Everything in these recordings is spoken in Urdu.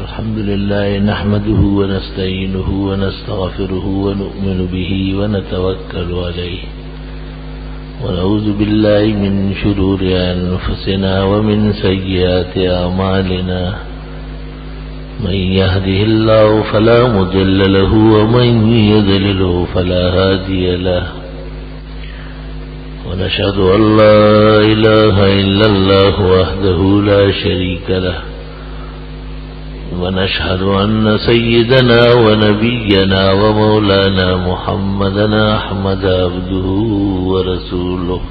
الحمد لله نحمده ونستعينه ونستغفره ونؤمن به ونتوكل عليه ونعوذ بالله من شرور أنفسنا ومن سيئات أعمالنا من يهده الله فلا مضل له ومن يضلله فلا هادي له ونشهد أن لا إله إلا الله وحده لا شريك له ونشهد أن سيدنا ونبينا ومولانا محمدا أحمد عبده ورسوله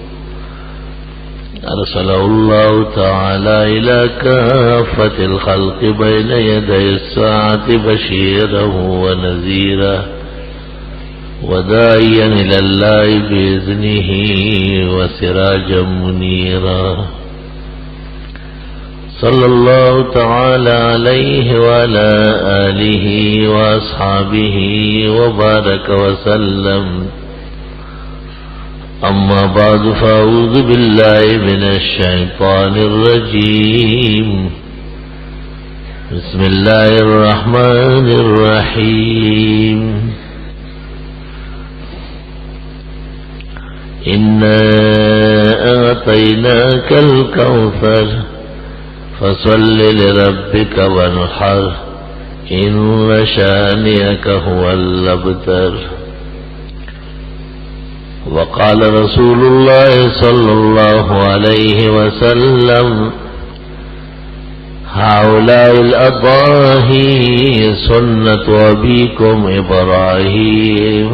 أرسله الله تعالى إلى كافة الخلق بين يدي الساعة بشيرا ونذيرا وداعيا إلى الله بإذنه وسراجا منيرا صلى الله تعالى عليه وعلى آله وأصحابه وبارك وسلم أما بعد فأعوذ بالله من الشيطان الرجيم بسم الله الرحمن الرحيم إنا أعطيناك الكوثر فصل لربك وانحر إن شانئك هو الأبتر وقال رسول الله صلى الله عليه وسلم هؤلاء الأضاحي سنة أبيكم إبراهيم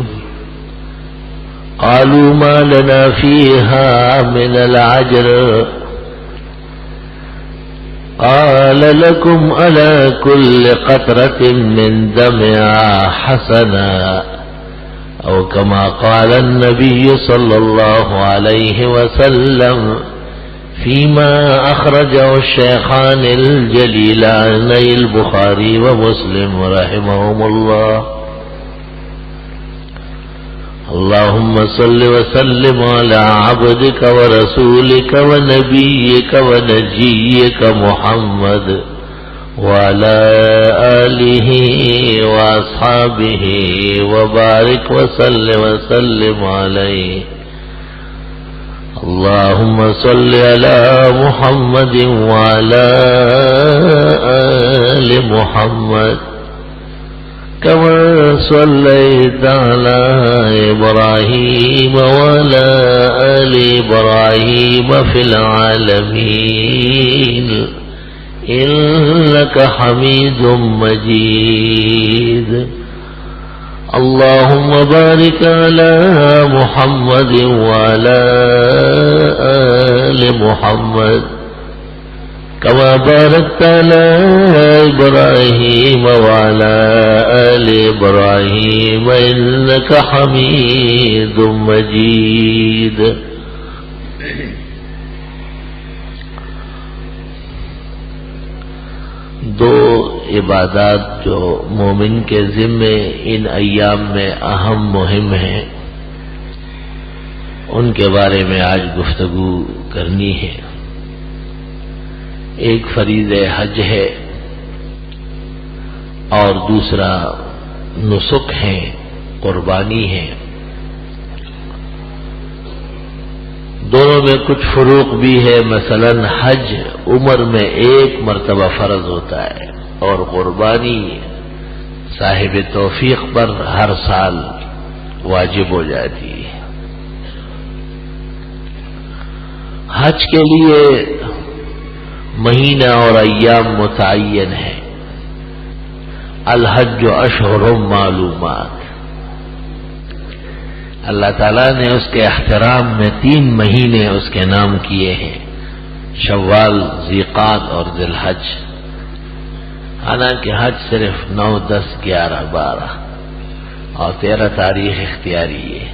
قالوا ما لنا فيها من العجر قال لكم على كل قطرة من دمها حسنا أو كما قال النبي صلى الله عليه وسلم فيما أخرجه الشيخان الجليلان البخاري ومسلم رحمهم الله. اللهم صل وسلم على عبدك ورسولك ونبيك ونجيك محمد وعلى آله وأصحابه وبارك وسلم عليه. اللهم صل على محمد وعلى آل محمد كما صليت على إبراهيم وعلى آل إبراهيم في العالمين إنك حميد مجيد. اللهم بارك على محمد وعلى آل محمد كما باركت على إبراهيم وعلى آل إبراهيم إنك حميد مجيد. دو عبادات جو مومن کے ذمے ان ایام میں اہم مہم ہیں، ان کے بارے میں آج گفتگو کرنی ہے. ایک فریضہ حج ہے اور دوسرا نسک ہے، قربانی ہے. دونوں میں کچھ فروق بھی ہے. مثلا حج عمر میں ایک مرتبہ فرض ہوتا ہے اور قربانی صاحب توفیق پر ہر سال واجب ہو جاتی ہے. حج کے لیے مہینہ اور ایام متعین ہے. الحج اشہر معلومات. اللہ تعالیٰ نے اس کے احترام میں 3 مہینے اس کے نام کیے ہیں، شوال، ذیقعد اور ذی الحج. حالانکہ حج صرف 9، 10، 11، 12 اور 13 تاریخ اختیاری ہے.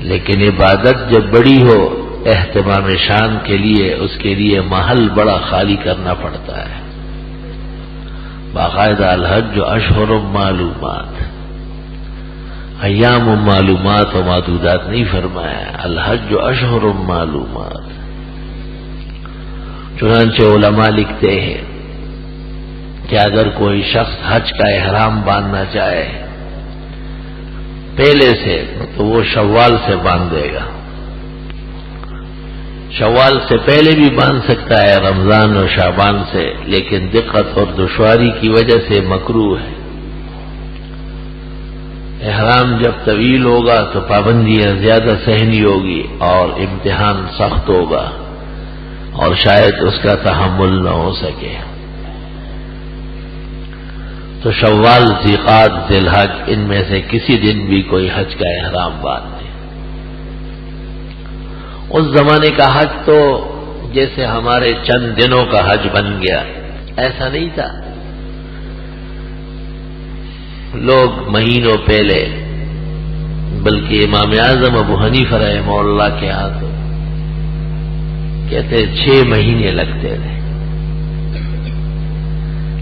لیکن عبادت جب بڑی ہو، اہتمام شان کے لیے اس کے لیے محل بڑا خالی کرنا پڑتا ہے. باقاعدہ الحج اشہر معلومات، ایام معلومات و معدودات نہیں فرمایا، الحج اشہر معلومات. چنانچہ علماء لکھتے ہیں کہ اگر کوئی شخص حج کا احرام باندھنا چاہے پہلے سے تو وہ شوال سے باندھ دے گا. شوال سے پہلے بھی باندھ سکتا ہے، رمضان اور شعبان سے، لیکن دقت اور دشواری کی وجہ سے مکروہ ہے. احرام جب طویل ہوگا تو پابندیاں زیادہ سہنی ہوگی اور امتحان سخت ہوگا اور شاید اس کا تحمل نہ ہو سکے. تو شوال، ذیقعد، ذی الحج، ان میں سے کسی دن بھی کوئی حج کا احرام باندھ دے. اس زمانے کا حج تو جیسے ہمارے چند دنوں کا حج بن گیا، ایسا نہیں تھا. لوگ مہینوں پہلے، بلکہ امام اعظم ابو حنیفہ رحمہ اللہ کے ہاں تو کہتے 6 مہینے لگتے تھے.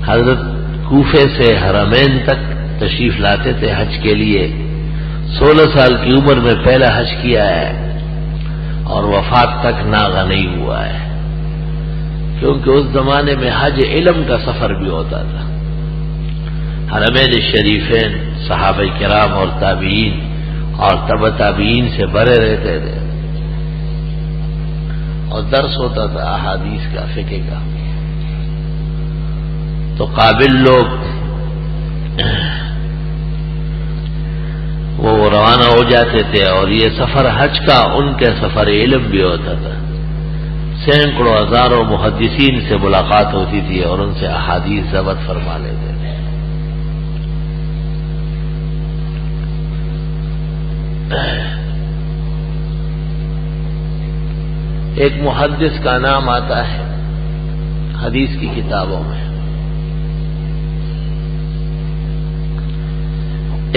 حضرت کوفے سے حرمین تک تشریف لاتے تھے حج کے لیے. 16 سال کی عمر میں پہلا حج کیا ہے اور وفات تک ناغہ نہیں ہوا ہے، کیونکہ اس زمانے میں حج علم کا سفر بھی ہوتا تھا. حرمین شریفین صحابہ کرام اور تابعین اور تبع تابعین سے بھرے رہتے تھے اور درس ہوتا تھا احادیث کا، فقہ کا. تو قابل لوگ وہ روانہ ہو جاتے تھے اور یہ سفر حج کا ان کے سفر علم بھی ہوتا تھا. سینکڑوں ہزاروں محدثین سے ملاقات ہوتی تھی اور ان سے احادیث ضبط فرما لیتے تھے. ایک محدث کا نام آتا ہے حدیث کی کتابوں میں.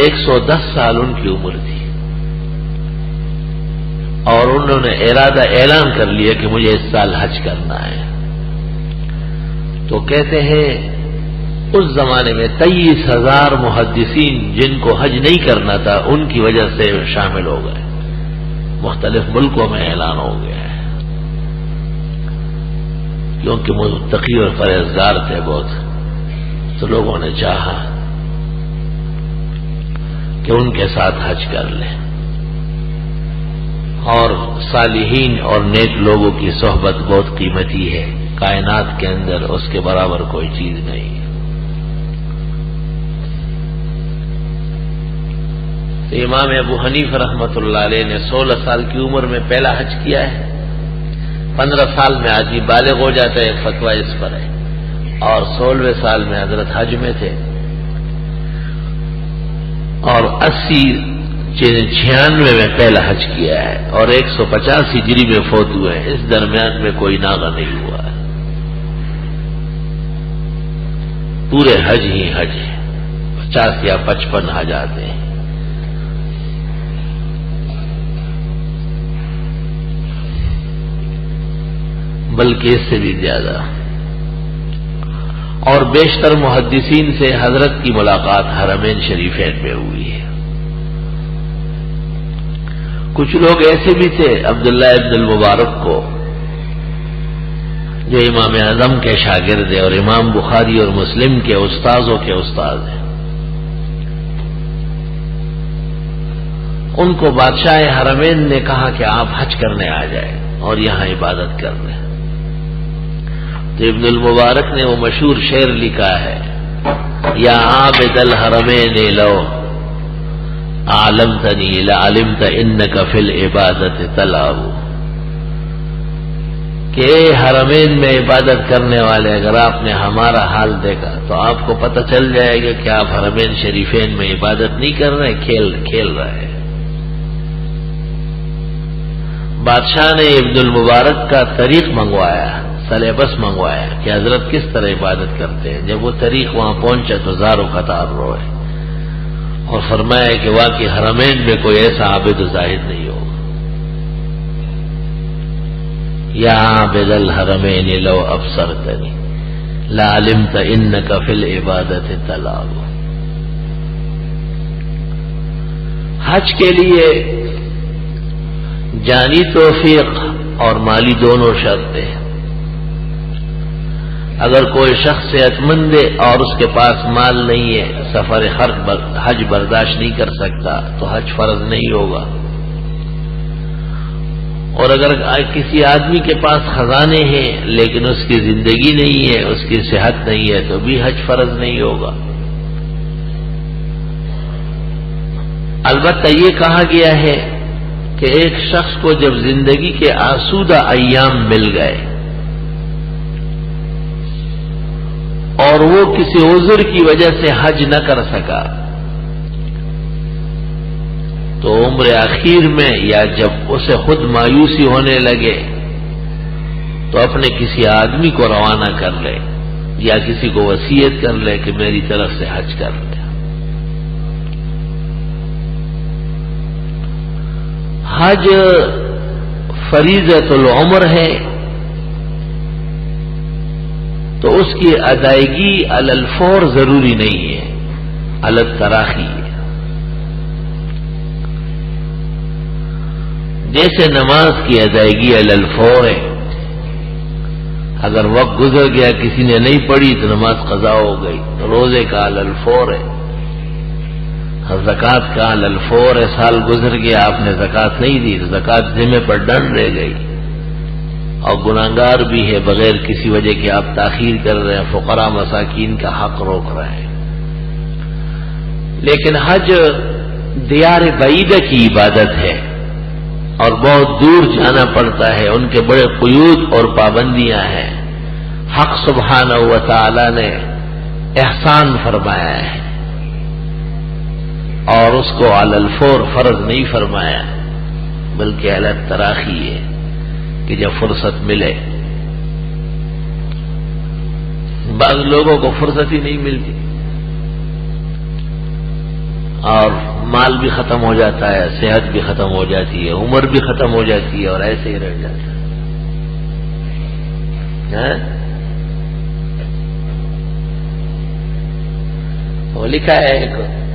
110 سال ان کی عمر تھی اور انہوں نے اعلان کر لیا کہ مجھے اس سال حج کرنا ہے. تو کہتے ہیں اس زمانے میں 23,000 محدثین جن کو حج نہیں کرنا تھا ان کی وجہ سے شامل ہو گئے. مختلف ملکوں میں اعلان ہو گیا ہے کیونکہ متقی اور پرہیزگار تھے بہت، تو لوگوں نے چاہا کہ ان کے ساتھ حج کر لیں. اور صالحین اور نیک لوگوں کی صحبت بہت قیمتی ہے، کائنات کے اندر اس کے برابر کوئی چیز نہیں. تو امام ابو حنیفہ رحمۃ اللہ علیہ نے 16 سال کی عمر میں پہلا حج کیا ہے. 15 سال میں آدمی بالغ ہو جاتا ہے، فتویٰ اس پر ہے. اور 16ویں سال میں حضرت حج میں تھے اور 96 میں پہلا حج کیا ہے اور 150 ہجری میں فوت ہوئے. اس درمیان میں کوئی ناغہ نہیں ہوا ہے. پورے حج ہی حج ہے، 50 یا 55 حج آتے ہیں. بلکہ اس سے بھی زیادہ. اور بیشتر محدثین سے حضرت کی ملاقات حرمین شریفین میں ہوئی ہے. کچھ لوگ ایسے بھی تھے، عبداللہ ابن المبارک کو، جو امام اعظم کے شاگرد ہیں اور امام بخاری اور مسلم کے استاذوں کے استاد ہیں. ان کو بادشاہ حرمین نے کہا کہ آپ حج کرنے آ جائیں اور یہاں عبادت کر لیں. تو ابن المبارک نے وہ مشہور شعر لکھا ہے، یا عابد الحرمین لو علمتنی لعلمت انک فی العبادت تلعب. کہ حرمین میں عبادت کرنے والے اگر آپ نے ہمارا حال دیکھا تو آپ کو پتہ چل جائے گا کہ آپ حرمین شریفین میں عبادت نہیں کر رہے، کھیل رہے ہیں. بادشاہ نے ابن المبارک کا طریق منگوایا، سلیبس منگوایا کہ حضرت کس طرح عبادت کرتے ہیں. جب وہ طریق وہاں پہنچا تو زاروں قطار روئے اور فرمایا کہ واقعی حرمین میں کوئی ایسا عابد و زاہد نہیں ہوگا. یا عابد الحرمین لو ابصرتنی لعلمت انک فی العبادت تلعب. حج کے لیے جانی توفیق اور مالی دونوں شرط ہیں. اگر کوئی شخص صحت مند ہے اور اس کے پاس مال نہیں ہے، سفر حج برداشت نہیں کر سکتا، تو حج فرض نہیں ہوگا۔ اور اگر کسی آدمی کے پاس خزانے ہیں لیکن اس کی زندگی نہیں ہے، اس کی صحت نہیں ہے، تو بھی حج فرض نہیں ہوگا۔ البتہ یہ کہا گیا ہے کہ ایک شخص کو جب زندگی کے آسودہ ایام مل گئے اور وہ کسی عذر کی وجہ سے حج نہ کر سکا، تو عمر اخیر میں یا جب اسے خود مایوسی ہونے لگے تو اپنے کسی آدمی کو روانہ کر لے یا کسی کو وصیت کر لے کہ میری طرف سے حج کر لے۔ حج فریضۃ العمر ہے، تو اس کی ادائیگی علی الفور ضروری نہیں ہے، علی التراخی ہے۔ جیسے نماز کی ادائیگی علی الفور ہے، اگر وقت گزر گیا کسی نے نہیں پڑھی تو نماز قضا ہو گئی، روزے کا علی الفور ہے، زکوٰۃ کا علی الفور ہے، سال گزر گیا آپ نے زکوٰۃ نہیں دی تو زکوٰۃ ذمہ پر ڈنڈ رہ گئی، اور گناہگار بھی ہے، بغیر کسی وجہ کے آپ تاخیر کر رہے ہیں، فقراء مساکین کا حق روک رہے ہیں۔ لیکن حج دیار بعیدہ کی عبادت ہے اور بہت دور جانا پڑتا ہے، ان کے بڑے قیود اور پابندیاں ہیں۔ حق سبحانہ و تعالی نے احسان فرمایا ہے اور اس کو علی الفور فرض نہیں فرمایا، بلکہ علی التراخی ہے کہ جب فرصت ملے۔ بعض لوگوں کو فرصت ہی نہیں ملتی اور مال بھی ختم ہو جاتا ہے، صحت بھی ختم ہو جاتی ہے، عمر بھی ختم ہو جاتی ہے اور ایسے ہی رہ جاتا ہے۔ وہ لکھا ہے ایک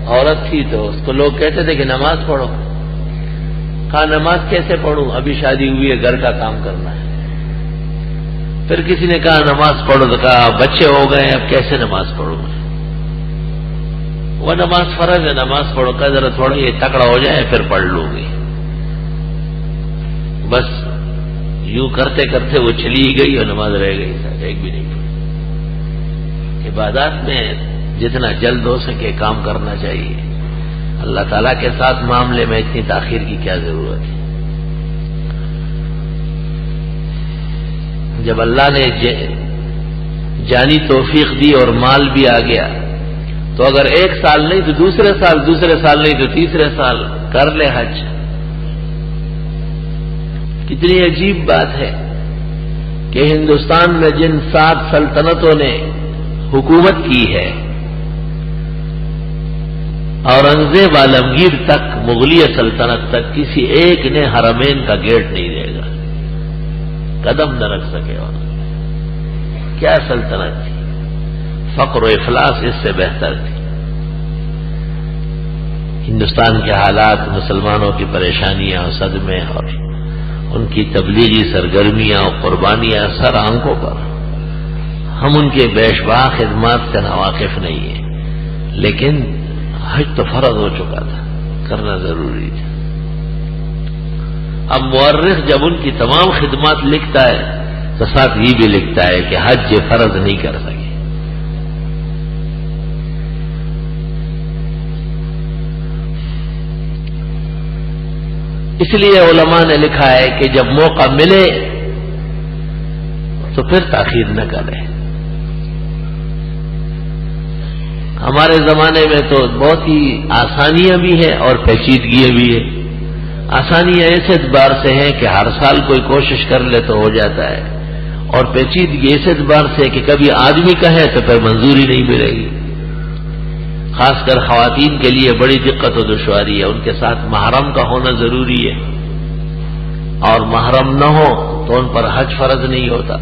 عورت تھی تو اس کو لوگ کہتے تھے کہ نماز پڑھو، کہا نماز کیسے پڑھوں، ابھی شادی ہوئی ہے، گھر کا کام کرنا ہے۔ پھر کسی نے کہا نماز پڑھو، تو کہا بچے ہو گئے اب کیسے نماز پڑھوں میں، وہ نماز فرض ہے، نماز پڑھو، کہ ذرا تھوڑا یہ تکڑا ہو جائے پھر پڑھ لوں گی۔ بس یوں کرتے کرتے وہ چلی گئی اور نماز رہ گئی، ایک بھی نہیں پڑھی۔ عبادات میں جتنا جلد ہو سکے کام کرنا چاہیے، اللہ تعالیٰ کے ساتھ معاملے میں اتنی تاخیر کی کیا ضرورت ہے۔ جب اللہ نے جانی توفیق دی اور مال بھی آ گیا تو اگر ایک سال نہیں تو دوسرے سال نہیں تو تیسرے سال کر لے حج۔ کتنی عجیب بات ہے کہ ہندوستان میں جن 7 سلطنتوں نے حکومت کی ہے، اورنگزیب عالمگیر تک، مغلیہ سلطنت تک، کسی ایک نے حرمین کا گیٹ نہیں دے گا، قدم نہ رکھ سکے۔ اور کیا سلطنت تھی، فقر و افلاس اس سے بہتر تھی۔ ہندوستان کے حالات، مسلمانوں کی پریشانیاں اور صدمے اور ان کی تبلیغی سرگرمیاں اور قربانیاں سر آنکھوں پر، ہم ان کے بیشباہ خدمات سے ناواقف نہیں ہیں، لیکن حج تو فرض ہو چکا تھا، کرنا ضروری تھا۔ اب مورخ جب ان کی تمام خدمات لکھتا ہے تو ساتھ یہ بھی لکھتا ہے کہ حج فرض نہیں کر سکے۔ اس لیے علماء نے لکھا ہے کہ جب موقع ملے تو پھر تاخیر نہ کرے۔ ہمارے زمانے میں تو بہت ہی آسانیاں بھی ہیں اور پیچیدگیاں بھی ہیں۔ آسانیاں اس اعتبار سے ہیں کہ ہر سال کوئی کوشش کر لے تو ہو جاتا ہے، اور پیچیدگی اس اعتبار سے کہ کبھی آدمی کہے تو پھر منظوری نہیں ملے گی۔ خاص کر خواتین کے لیے بڑی دقت و دشواری ہے، ان کے ساتھ محرم کا ہونا ضروری ہے، اور محرم نہ ہو تو ان پر حج فرض نہیں ہوتا۔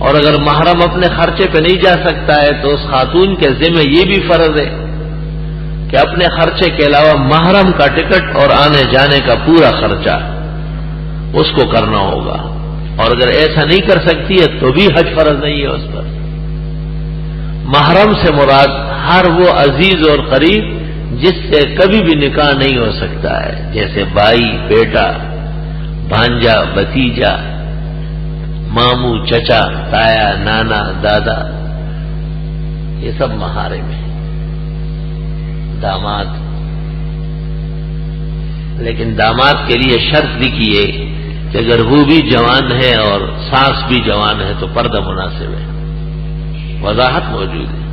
اور اگر محرم اپنے خرچے پہ نہیں جا سکتا ہے تو اس خاتون کے ذمہ یہ بھی فرض ہے کہ اپنے خرچے کے علاوہ محرم کا ٹکٹ اور آنے جانے کا پورا خرچہ اس کو کرنا ہوگا، اور اگر ایسا نہیں کر سکتی ہے تو بھی حج فرض نہیں ہے اس پر۔ محرم سے مراد ہر وہ عزیز اور قریب جس سے کبھی بھی نکاح نہیں ہو سکتا ہے، جیسے بھائی، بیٹا، بھانجا، بھتیجا، ماموں، چچا، تایا، نانا، دادا، یہ سب محارم ہیں، داماد۔ لیکن داماد کے لیے شرط لکھیے کہ اگر وہ بھی جوان ہے اور ساس بھی جوان ہے تو پردہ مناسب ہے، وضاحت موجود ہے،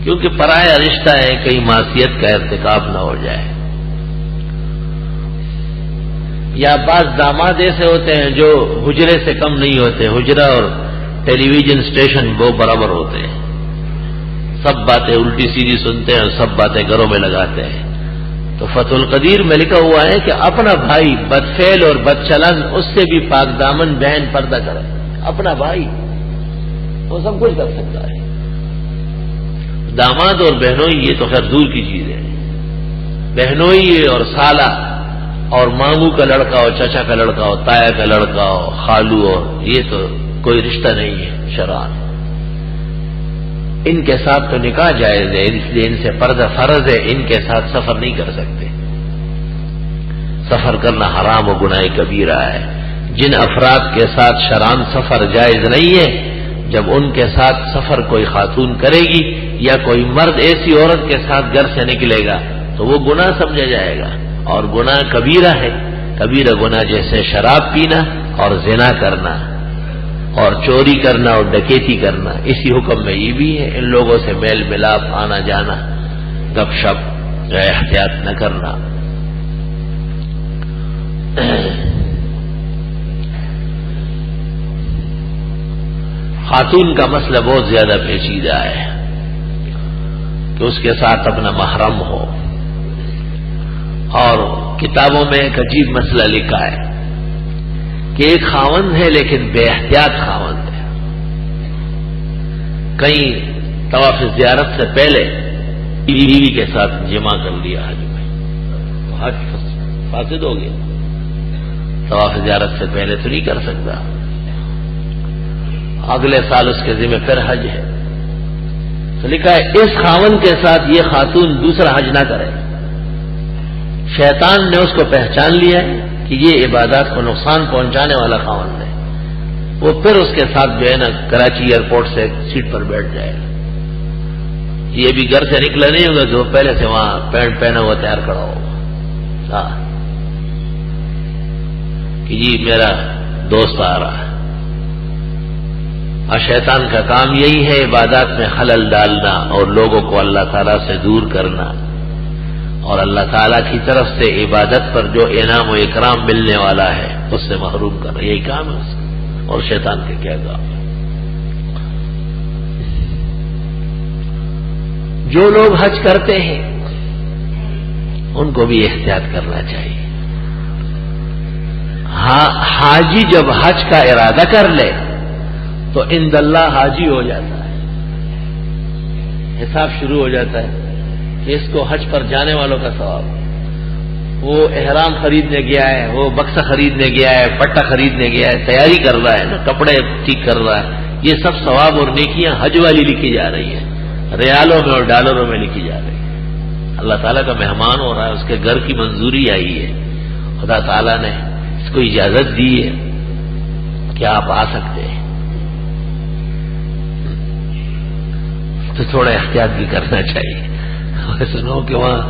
کیونکہ پرایا رشتہ ہے، کہیں معصیت کا ارتکاب نہ ہو جائے۔ یا بعض داماد ایسے ہوتے ہیں جو حجرے سے کم نہیں ہوتے، حجرہ اور ٹیلی ویژن اسٹیشن وہ برابر ہوتے ہیں، سب باتیں الٹی سیدھی سنتے ہیں اور سب باتیں گھروں میں لگاتے ہیں۔ تو فتح القدیر میں لکھا ہوا ہے کہ اپنا بھائی بدفعل اور بدچلن، اس سے بھی پاک دامن بہن پردہ کرے، اپنا بھائی وہ سب کچھ کر سکتا ہے۔ داماد اور بہنوئی یہ تو خیر دور کی چیز ہے، بہنوئی اور سالہ اور ماموں کا لڑکا اور چچا کا لڑکا اور تایا کا لڑکا اور خالو، اور یہ تو کوئی رشتہ نہیں ہے شرعاً۔ ان کے ساتھ تو نکاح جائز ہے، اس لیے ان سے پردہ فرض ہے، ان کے ساتھ سفر نہیں کر سکتے، سفر کرنا حرام و گناہ کبیرہ ہے۔ جن افراد کے ساتھ شرعاً سفر جائز نہیں ہے، جب ان کے ساتھ سفر کوئی خاتون کرے گی یا کوئی مرد ایسی عورت کے ساتھ گھر سے نکلے گا تو وہ گناہ سمجھا جائے گا، اور گناہ کبیرہ ہے۔ کبیرہ گناہ جیسے شراب پینا اور زنا کرنا اور چوری کرنا اور ڈکیتی کرنا، اسی حکم میں یہ بھی ہے۔ ان لوگوں سے میل ملاپ، آنا جانا، گپ شپ، احتیاط نہ کرنا۔ خاتون کا مسئلہ بہت زیادہ پیچیدہ ہے کہ اس کے ساتھ اپنا محرم ہو، اور کتابوں میں ایک عجیب مسئلہ لکھا ہے کہ ایک خاوند ہے لیکن بے احتیاط خاوند ہے، کہیں طواف زیارت سے پہلے بیوی کے ساتھ جمع کر لیا حج میں، حج فاسد ہو گیا، طواف زیارت سے پہلے تو نہیں کر سکتا، اگلے سال اس کے ذمہ پھر حج ہے، تو لکھا ہے اس خاوند کے ساتھ یہ خاتون دوسرا حج نہ کرے۔ شیطان نے اس کو پہچان لیا ہے کہ یہ عبادات کو نقصان پہنچانے والا خاوند ہے، وہ پھر اس کے ساتھ جو ہے نا کراچی ایئرپورٹ سے سیٹ پر بیٹھ جائے گا، یہ بھی گھر سے نکلا نہیں ہوگا جو پہلے سے وہاں پینٹ پہنا ہوا تیار کھڑا ہوگا کہ جی میرا دوست آ رہا ہے۔ اور شیطان کا کام یہی ہے عبادات میں خلل ڈالنا اور لوگوں کو اللہ تعالیٰ سے دور کرنا، اور اللہ تعالیٰ کی طرف سے عبادت پر جو انعام و اکرام ملنے والا ہے اس سے محروم کرنا، یہی کام ہے اس کا، اور شیطان کے کیا کام ہے۔ جو لوگ حج کرتے ہیں ان کو بھی احتیاط کرنا چاہیے۔ حاجی جب حج کا ارادہ کر لے تو عند اللہ حاجی ہو جاتا ہے، حساب شروع ہو جاتا ہے کہ اس کو حج پر جانے والوں کا ثواب، وہ احرام خریدنے گیا ہے، وہ بکسا خریدنے گیا ہے، پٹا خریدنے گیا ہے، تیاری کر رہا ہے نا، کپڑے ٹھیک کر رہا ہے، یہ سب ثواب اور نیکیاں حج والی لکھی جا رہی ہیں، ریالوں میں اور ڈالروں میں لکھی جا رہی ہے۔ اللہ تعالیٰ کا مہمان ہو رہا ہے، اس کے گھر کی منظوری آئی ہے، خدا تعالیٰ نے اس کو اجازت دی ہے کہ آپ آ سکتے ہیں، تو تھوڑا احتیاط بھی کرنا چاہیے۔ ایسا نہ ہو کہ وہاں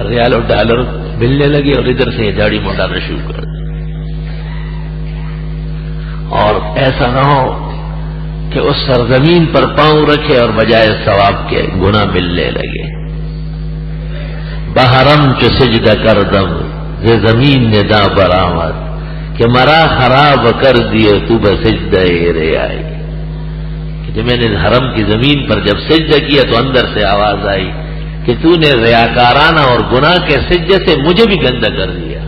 ریال اور ڈالر ملنے لگے اور ادھر سے داڑھی منڈانا شروع کر دیں، اور ایسا نہ ہو کہ اس سرزمین پر پاؤں رکھے اور بجائے ثواب کے گناہ ملنے لگے۔ بحرم چو سجدہ کردم ز زمین نے دا برآمد کہ مرا خراب کر دیے تو بسجدہ ریائی، کہ جب میں نے حرم کی زمین پر جب سجدہ کیا تو اندر سے آواز آئی کہ تو نے ریاکارانہ اور گناہ کے سجدے سے مجھے بھی گندا کر دیا۔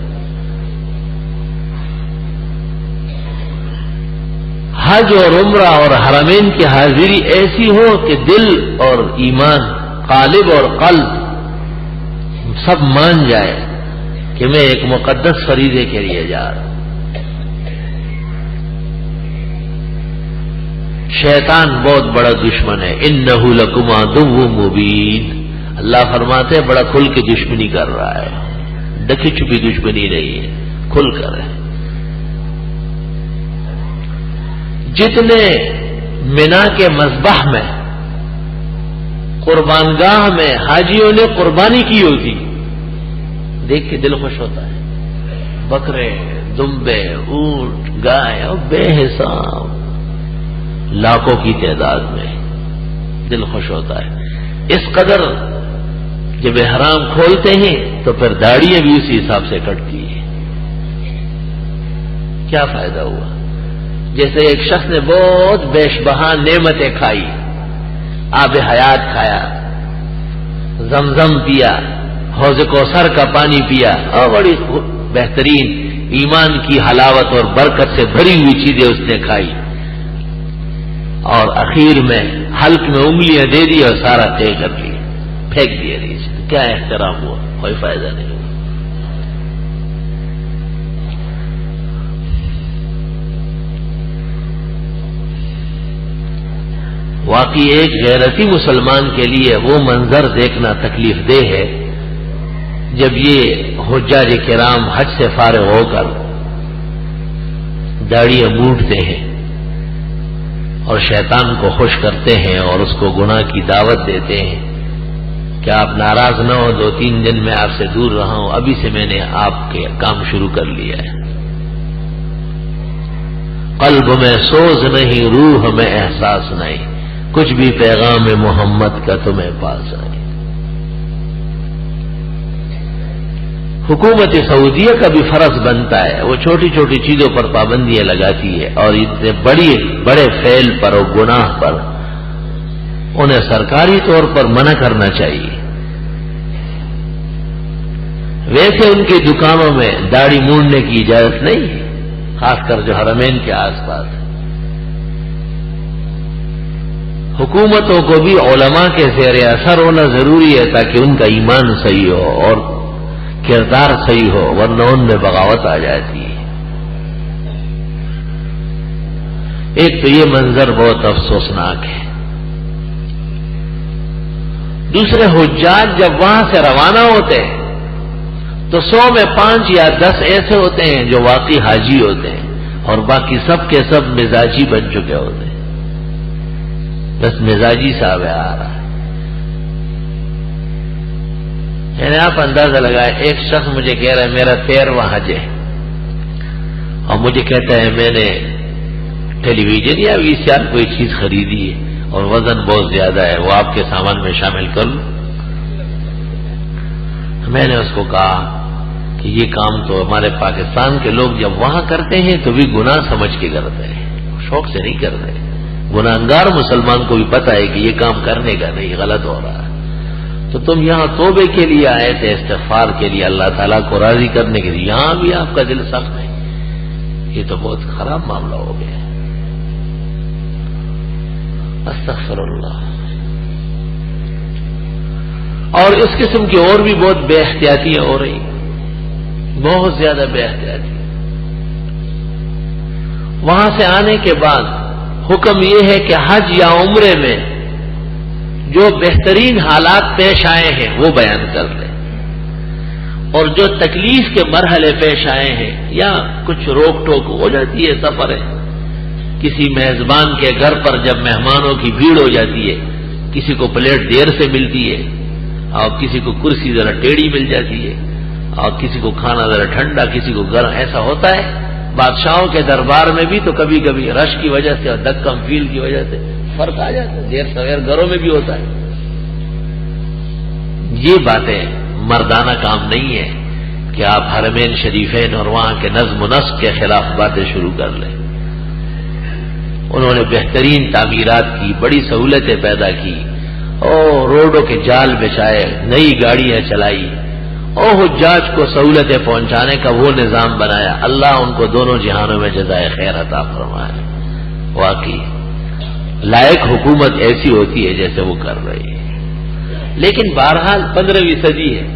حج اور عمرہ اور حرمین کی حاضری ایسی ہو کہ دل اور ایمان، قالب اور قلب سب مان جائے کہ میں ایک مقدس فریضے کے لیے جا رہا ہوں۔ شیطان بہت بڑا دشمن ہے. انہ لکم عدو مبین. اللہ فرماتے ہیں بڑا کھل کے دشمنی کر رہا ہے, ڈکی چھپی دشمنی نہیں ہے, کھل کر ہے. جتنے مینا کے مذبح میں, قربان گاہ میں حاجیوں نے قربانی کی ہوتی, دیکھ کے دل خوش ہوتا ہے. بکرے, دمبے, اونٹ, گائے اور بے حساب لاکھوں کی تعداد میں, دل خوش ہوتا ہے. اس قدر جب احرام کھولتے ہیں تو پھر داڑیاں بھی اسی حساب سے کٹتی ہیں. کیا فائدہ ہوا؟ جیسے ایک شخص نے بہت بیش بہا نعمتیں کھائی, آب حیات کھایا, زمزم پیا, حوض کوثر کا پانی پیا, اور بڑی بہترین ایمان کی حلاوت اور برکت سے بھری ہوئی چیزیں اس نے کھائی, اور اخیر میں حلق میں انگلیاں دے دی اور سارا طے کر لی, پھینک دیا نیچے. کیا احترام ہوا؟ کوئی فائدہ نہیں ہوا. واقعی ایک غیرتی مسلمان کے لیے وہ منظر دیکھنا تکلیف دہ ہے جب یہ حجاج کرام حج سے فارغ ہو کر داڑیاں مونڈتے ہیں اور شیطان کو خوش کرتے ہیں اور اس کو گناہ کی دعوت دیتے ہیں کہ آپ ناراض نہ ہو, 2-3 دن میں آپ سے دور رہا ہوں, ابھی سے میں نے آپ کے کام شروع کر لیا ہے. قلب میں سوز نہیں, روح میں احساس نہیں, کچھ بھی پیغام محمد کا تمہیں پاس آئے. حکومت سعودیہ کا بھی فرض بنتا ہے, وہ چھوٹی چھوٹی چیزوں پر پابندیاں لگاتی ہے, اور اتنے بڑے فعل پر اور گناہ پر انہیں سرکاری طور پر منع کرنا چاہیے. ویسے ان کی دکانوں میں داڑھی مونڈنے کی اجازت نہیں ہے, خاص کر جو حرمین کے آس پاس. حکومتوں کو بھی علماء کے زیر اثر ہونا ضروری ہے تاکہ ان کا ایمان صحیح ہو اور کردار صحیح ہو, ورنہ ان میں بغاوت آ جاتی ہے. ایک تو یہ منظر بہت افسوسناک ہے. دوسرے, حجاج جب وہاں سے روانہ ہوتے ہیں تو 100 میں 5 یا 10 ایسے ہوتے ہیں جو واقعی حاجی ہوتے ہیں, اور باقی سب کے سب مزاجی بن چکے ہوتے ہیں. بس مزاجی صاحب آ رہا ہے. یعنی آپ اندازہ لگائیں, ایک شخص مجھے کہہ رہا ہے میرا 13واں حج ہے, اور مجھے کہتا ہے میں نے ٹیلی ویژن یا VCR کوئی چیز خریدی ہے اور وزن بہت زیادہ ہے, وہ آپ کے سامان میں شامل کر لوں. میں نے اس کو کہا کہ یہ کام تو ہمارے پاکستان کے لوگ جب وہاں کرتے ہیں تو بھی گناہ سمجھ کے کرتے ہیں, شوق سے نہیں کرتے. گناہگار مسلمان کو بھی پتا ہے کہ یہ کام کرنے کا نہیں, غلط ہو رہا ہے. تو تم یہاں توبے کے لیے آئے تھے, استغفار کے لیے, اللہ تعالیٰ کو راضی کرنے کے لیے, یہاں بھی آپ کا دل سخت ہے. یہ تو بہت خراب معاملہ ہو گیا. استغفر اللہ. اور اس قسم کی اور بھی بہت بے احتیاطیاں ہو رہی, بہت زیادہ بے احتیاطی. وہاں سے آنے کے بعد حکم یہ ہے کہ حج یا عمرے میں جو بہترین حالات پیش آئے ہیں وہ بیان کر لیں, اور جو تکلیف کے مرحلے پیش آئے ہیں یا کچھ روک ٹوک ہو جاتی ہے سفر ہے, کسی میزبان کے گھر پر جب مہمانوں کی بھیڑ ہو جاتی ہے, کسی کو پلیٹ دیر سے ملتی ہے اور کسی کو کرسی ذرا ٹیڑھی مل جاتی ہے اور کسی کو کھانا ذرا ٹھنڈا, کسی کو گرم, ایسا ہوتا ہے. بادشاہوں کے دربار میں بھی تو کبھی کبھی رش کی وجہ سے اور دکم فیل کی وجہ سے فرق آ جاتا ہے, دیر سویر گھروں میں بھی ہوتا ہے. یہ باتیں مردانہ کام نہیں ہے کہ آپ حرمین شریفین اور وہاں کے نظم و نسق کے خلاف باتیں شروع کر لیں. انہوں نے بہترین تعمیرات کی, بڑی سہولتیں پیدا کی, اور روڈوں کے جال بچھائے, نئی گاڑیاں چلائی, اور حجاج کو سہولتیں پہنچانے کا وہ نظام بنایا. اللہ ان کو دونوں جہانوں میں جزائے خیر عطا فرمائے. واقعی لائق حکومت ایسی ہوتی ہے جیسے وہ کر رہی ہے. لیکن بہرحال 15ویں صدی ہے,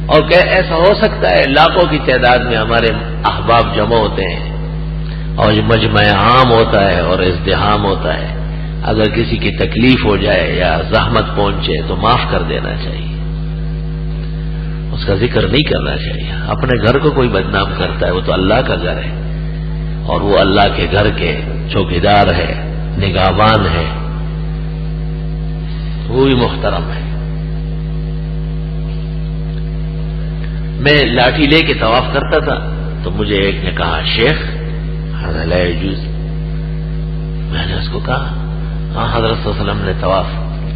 اور کہ ایسا ہو سکتا ہے لاکھوں کی تعداد میں ہمارے احباب جمع ہوتے ہیں اور مجمع عام ہوتا ہے اور ازدحام ہوتا ہے, اگر کسی کی تکلیف ہو جائے یا زحمت پہنچے تو معاف کر دینا چاہیے، اس کا ذکر نہیں کرنا چاہیے۔ اپنے گھر کو کوئی بدنام کرتا ہے، وہ تو اللہ کا گھر ہے، اور وہ اللہ کے گھر کے چوکیدار ہے، نگہبان ہے، وہی محترم ہے۔ میں لاٹھی لے کے طواف کرتا تھا تو مجھے ایک نے کہا شیخ هذا لا يجوز۔ میں نے اس کو کہا ہاں حضرت صلی اللہ علیہ وسلم نے طواف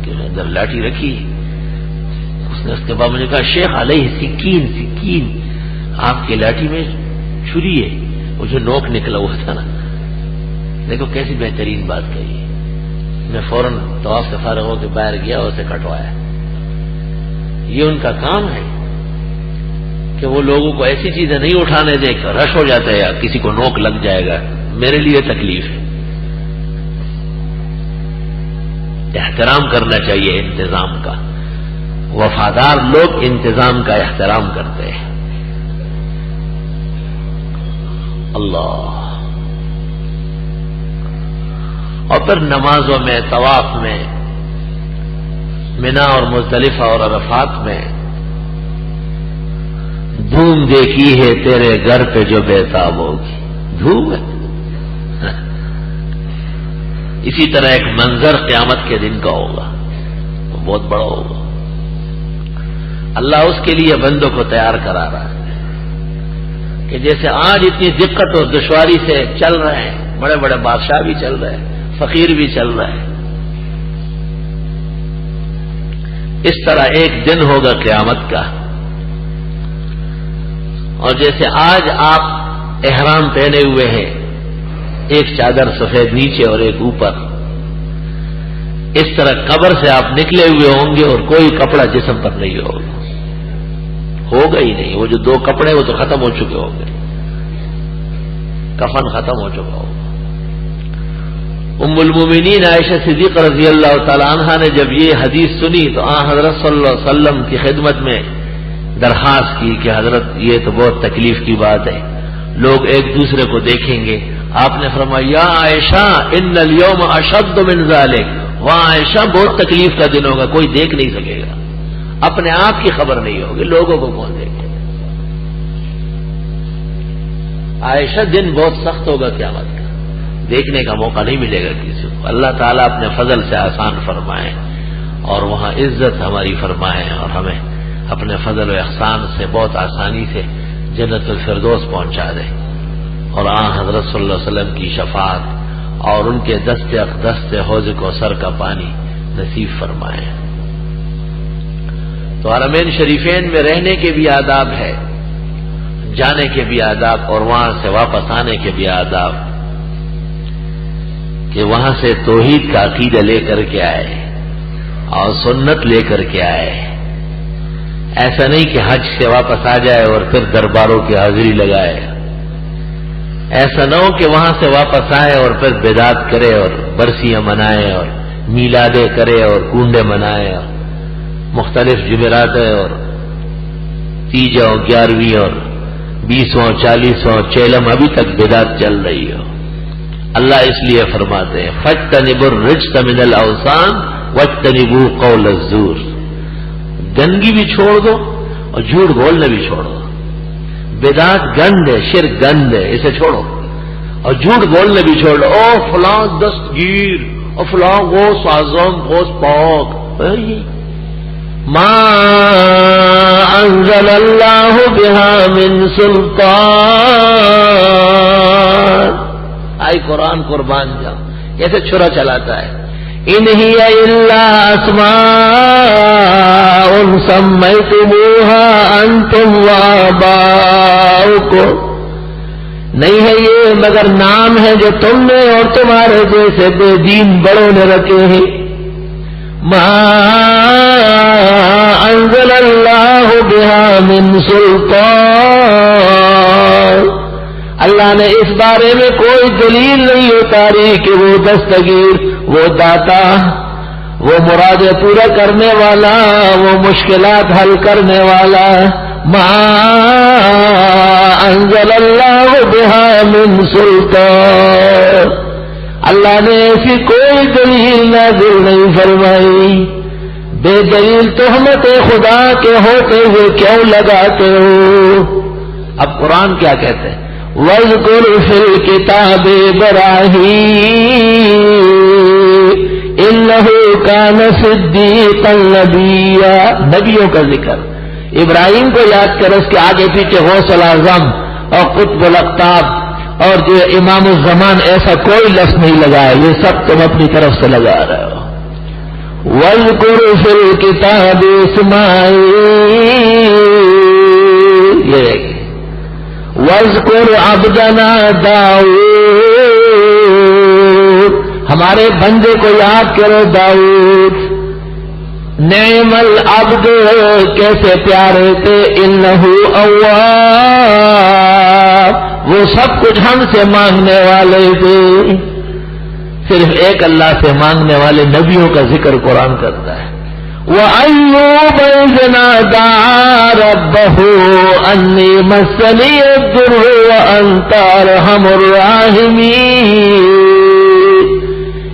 کے اندر لاٹھی رکھی، اس نے اس کے بعد مجھے کہا شیخ علیہ سکین، سکین آپ کی لاٹھی میں چھری ہے، وہ جو نوک نکلا ہوا تھا نا، دیکھو کیسی بہترین بات کہی۔ میں فوراً طواف سے فارغ ہو کے باہر گیا اور اسے کٹوایا۔ یہ ان کا کام ہے کہ وہ لوگوں کو ایسی چیزیں نہیں اٹھانے دے کہ رش ہو جاتا ہے یا کسی کو نوک لگ جائے گا، میرے لیے تکلیف ہے۔ احترام کرنا چاہیے انتظام کا، وفادار لوگ انتظام کا احترام کرتے ہیں۔ اللہ، اور پھر نمازوں میں، طواف میں، منا اور مزدلفہ اور عرفات میں دھوم دیکھی ہے تیرے گھر پہ جو بےتاب ہوگی، دھوم ہے۔ اسی طرح ایک منظر قیامت کے دن کا ہوگا، وہ بہت بڑا ہوگا۔ اللہ اس کے لیے بندوں کو تیار کرا رہا ہے کہ جیسے آج اتنی دقت اور دشواری سے چل رہے ہیں، بڑے بڑے بادشاہ بھی چل رہے ہیں، فقیر بھی چل رہے ہیں، اس طرح ایک دن ہوگا قیامت کا۔ اور جیسے آج آپ احرام پہنے ہوئے ہیں، ایک چادر سفید نیچے اور ایک اوپر، اس طرح قبر سے آپ نکلے ہوئے ہوں گے اور کوئی کپڑا جسم پر نہیں ہوگا ہی نہیں۔ وہ جو دو کپڑے وہ تو ختم ہو چکے ہوں گے، کفن ختم ہو چکا ہوگا۔ ام المومنین عائشہ صدیقہ رضی اللہ تعالی عنہا نے جب یہ حدیث سنی تو حضرت صلی اللہ علیہ وسلم کی خدمت میں درخواست کی کہ حضرت یہ تو بہت تکلیف کی بات ہے، لوگ ایک دوسرے کو دیکھیں گے۔ آپ نے فرمایا یا عائشہ ان اليوم اشد من ذلك، وہاں عائشہ بہت تکلیف کا دن ہوگا، کوئی دیکھ نہیں سکے گا، اپنے آپ کی خبر نہیں ہوگی، لوگوں کو کون دیکھے۔ عائشہ دن بہت سخت ہوگا قیامت کا، دیکھنے کا موقع نہیں ملے گا کسی کو۔ اللہ تعالیٰ اپنے فضل سے آسان فرمائے اور وہاں عزت ہماری فرمائے اور ہمیں اپنے فضل و احسان سے بہت آسانی سے جنت الفردوس پہنچا دے، اور حضرت صلی اللہ علیہ وسلم کی شفاعت اور ان کے دست اقدس سے حوض کوثر کا پانی نصیب فرمائے۔ تو حرمین شریفین میں رہنے کے بھی آداب ہے، جانے کے بھی آداب، اور وہاں سے واپس آنے کے بھی آداب، کہ وہاں سے توحید کا عقیدہ لے کر کے آئے اور سنت لے کر کے آئے۔ ایسا نہیں کہ حج سے واپس آ جائے اور پھر درباروں کی حاضری لگائے، ایسا نہ ہو کہ وہاں سے واپس آئے اور پھر بدعت کرے اور برسیاں منائے اور میلادیں کرے اور کنڈے منائے اور مختلف جمعراتیں اور تیجوں، 11ویں اور 20واں، 40واں چیلم ابھی تک بدعت چل رہی ہو۔ اللہ اس لیے فرماتے ہیں فَاجْتَنِبُوا الرِّجْسَ مِنَ الْأَوْثَانِ وَاجْتَنِبُوا قَوْلَ الزُّورِ، گندگی بھی چھوڑ دو اور جھوٹ بولنا بھی چھوڑو۔ بدعت گند ہے، شرک گند ہے، اسے چھوڑو، اور جھوٹ بولنا بھی چھوڑ دو۔ او فلاں دستگیر، اور فلاں غوث اعظم، غوث پاک، ما انزل اللہ بها من سلطان۔ آئی قرآن قربان جاؤ، کیسے چھرا چلاتا ہے۔ ان ہی الا اسماء سمیتموها انتم وآباؤکم، نہیں ہے یہ مگر نام ہے جو تم نے اور تمہارے جیسے بے دین بڑوں نے رکھے ہیں۔ ما انزل اللہ بها من سلطان، اللہ نے اس بارے میں کوئی دلیل نہیں اتاری کہ وہ دستگیر، وہ داتا، وہ مرادیں پورا کرنے والا، وہ مشکلات حل کرنے والا۔ ما انزل اللہ بها من سلطان، اللہ نے ایسی کوئی دلیل نازل نہیں فرمائی. بے دلیل تہمت خدا کے ہوتے ہوئے کیوں لگاتے ہو؟ اب قرآن کیا کہتے ہیں؟ وَاذْكُرْ فِي الْكِتَابِ إِبْرَاهِيمَ إِنَّهُ كَانَ صِدِّيقًا نَبِيًّا. نبیوں کا ذکر. ابراہیم کو یاد کرو، اس کے آگے پیچھے غوث الاعظم اور قطب الاقطاب اور جو امام الزمان ایسا کوئی لفظ نہیں لگایا، یہ سب تم اپنی طرف سے لگا رہے ہو. وَاذْكُرْ فِي الْكِتَابِ إِسْمَاعِيلَ، یہ دیکھیں. وَاذْكُرْ عَبْدَنَا داؤد، ہمارے بندے کو یاد کرو داؤد. نعم العبد، کیسے پیارے تھے. انہ اواب، وہ سب کچھ ہم سے مانگنے والے تھے. صرف ایک اللہ سے مانگنے والے نبیوں کا ذکر قرآن کرتا ہے. وَأَيُّوبَ إِذْ نَادَىٰ رَبَّهُ أَنِّي مَسَّنِيَ الضُّرُّ وَأَنتَ أَرْحَمُ الرَّاحِمِينَ.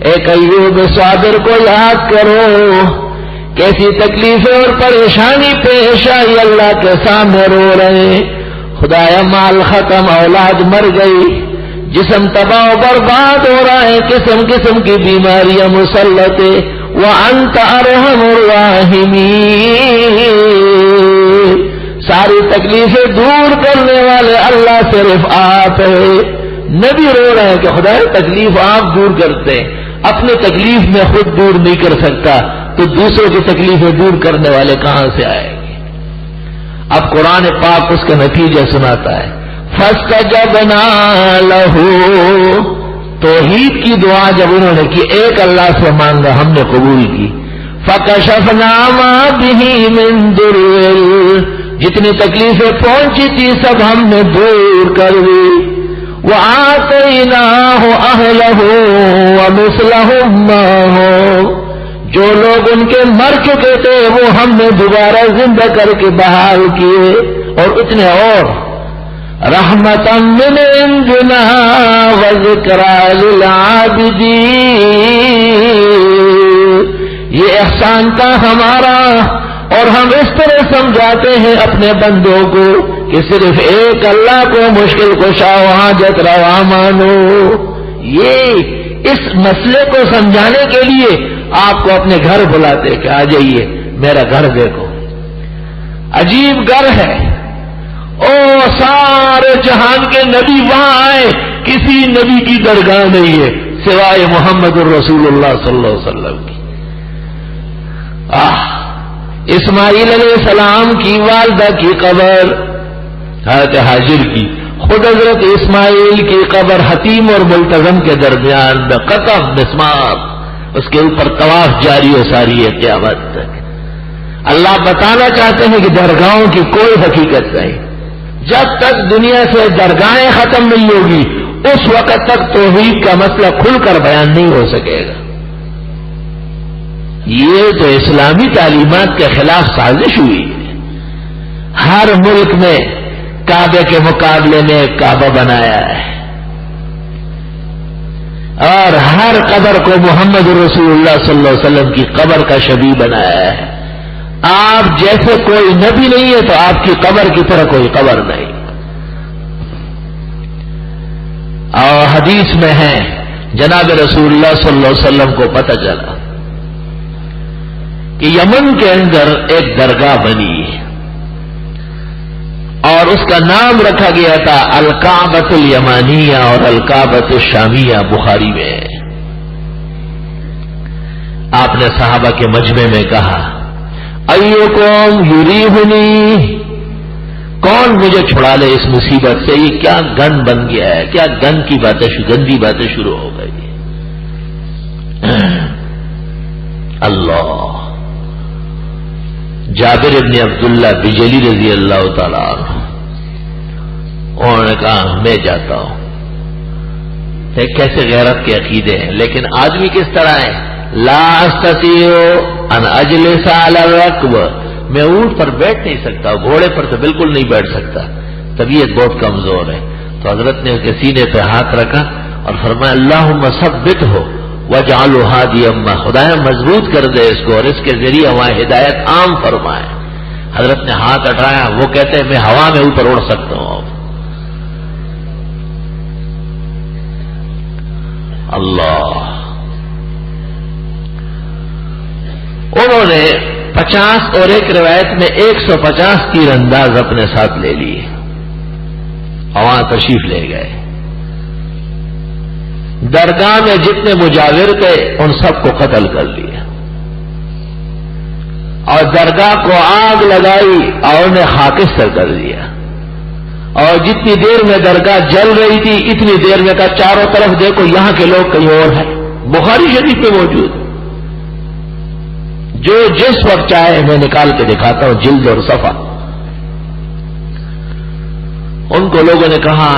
ایک ایوب صابر کو یاد کرو، کیسی تکلیفیں اور پریشانی پیش آئی، اللہ کے سامنے رو رہے. خدایا مال ختم، اولاد مر گئی، جسم تباہ و برباد ہو رہا ہے، قسم قسم کی بیماریاں مسلط ہے. وَأَنْتَ أَرْحَمُ الرَّاحِمِينَ، ساری تکلیفیں دور کرنے والے اللہ صرف آپ ہے. نبی رو رہے ہیں کہ خدایا تکلیف آپ دور کرتے ہیں، اپنے تکلیف میں خود دور نہیں کر سکتا تو دوسروں کی تکلیفیں دور کرنے والے کہاں سے آئیں گے؟ اب قرآن پاک اس کا نتیجہ سناتا ہے. فَاسْتَجَبْنَا لَهُ، توحید کی دعا جب انہوں نے کی، ایک اللہ سے مانگا، ہم نے قبول کی. فَكَشَفْنَا مَا بِهِ مِن ضُرٍّ، جتنی تکلیفیں پہنچی تھی سب ہم نے دور کر دی. وَآتَيْنَاهُ أَهْلَهُ وَمِثْلَهُم مَّعَهُمْ، جو لوگ ان کے مر چکے تھے وہ ہم نے دوبارہ زندہ کر کے بحال کیے، اور اتنے اور. رحمتاً من عندنا وذکریٰ للعابدین، یہ احسان تھا ہمارا، اور ہم اس طرح سمجھاتے ہیں اپنے بندوں کو کہ صرف ایک اللہ کو مشکل کشا و حاجت روا مانو. یہ اس مسئلے کو سمجھانے کے لیے آپ کو اپنے گھر بلاتے کہ آ جائیے میرا گھر دیکھو. عجیب گھر ہے، او سارے جہان کے نبی وہاں آئے، کسی نبی کی درگاہ نہیں ہے سوائے محمد الرسول اللہ صلی اللہ علیہ وسلم کی. اسماعیل علیہ السلام کی والدہ کی قبر حضرت ہاجر کی، خود حضرت اسماعیل کی قبر حتیم اور ملتزم کے درمیان میں قطع مسمار، اس کے اوپر طواف جاری و ساری ہے قیامت تک. اللہ بتانا چاہتے ہیں کہ درگاہوں کی کوئی حقیقت نہیں، جب تک دنیا سے درگاہیں ختم نہیں ہوگی اس وقت تک توحید کا مسئلہ کھل کر بیان نہیں ہو سکے گا. یہ تو اسلامی تعلیمات کے خلاف سازش ہوئی ہے. ہر ملک میں کعبے کے مقابلے میں کعبہ بنایا ہے، اور ہر قبر کو محمد رسول اللہ صلی اللہ علیہ وسلم کی قبر کا شبیہ بنایا ہے. آپ جیسے کوئی نبی نہیں ہے تو آپ کی قبر کی طرح کوئی قبر نہیں. اور حدیث میں ہے جناب رسول اللہ صلی اللہ علیہ وسلم کو پتہ چلا کہ یمن کے اندر ایک درگاہ بنی اور اس کا نام رکھا گیا تھا الکعبۃ الیمانیہ اور الکعبۃ الشامیہ. بخاری میں آپ نے صحابہ کے مجمع میں کہا ایکم یریحنی، کون مجھے چھڑا لے اس مصیبت سے، یہ کیا گن بن گیا ہے، کیا گن کی باتیں گندی باتیں شروع ہو گئی. اللہ. جابر ابن عبداللہ بجلی رضی اللہ تعالیٰ عنہ انہوں نے کہا میں جاتا ہوں. کیسے غیرت کے عقیدے ہیں، لیکن آدمی کس طرح ہے. لا استطیع ان اجلس علی الرکب، میں اونٹ پر بیٹھ نہیں سکتا، گھوڑے پر تو بالکل نہیں بیٹھ سکتا، طبیعت بہت کمزور ہے. تو حضرت نے اس کے سینے پہ ہاتھ رکھا اور فرمایا اللہم ثبت ہو وجعلہ ہادیا ما، خدایا مضبوط کر دے اس کو اور اس کے ذریعے ہماری ہدایت عام فرمائے۔ حضرت نے ہاتھ اٹھایا، وہ کہتے ہیں میں ہوا میں اوپر اڑ سکتا ہوں۔ اللہ، انہوں نے 50 اور ایک روایت میں 150 تیر انداز اپنے ساتھ لے لیے اور وہاں تشریف لے گئے۔ درگاہ میں جتنے مجاور تھے ان سب کو قتل کر لیا اور درگاہ کو آگ لگائی اور انہیں خاکستر کر دیا، اور جتنی دیر میں درگاہ جل رہی تھی اتنی دیر میں کہا چاروں طرف دیکھو یہاں کے لوگ کہیں اور ہیں۔ بخاری شریف میں موجود، جو جس وقت چاہے میں نکال کے دکھاتا ہوں، جلد اور صفحہ۔ ان کو لوگوں نے کہا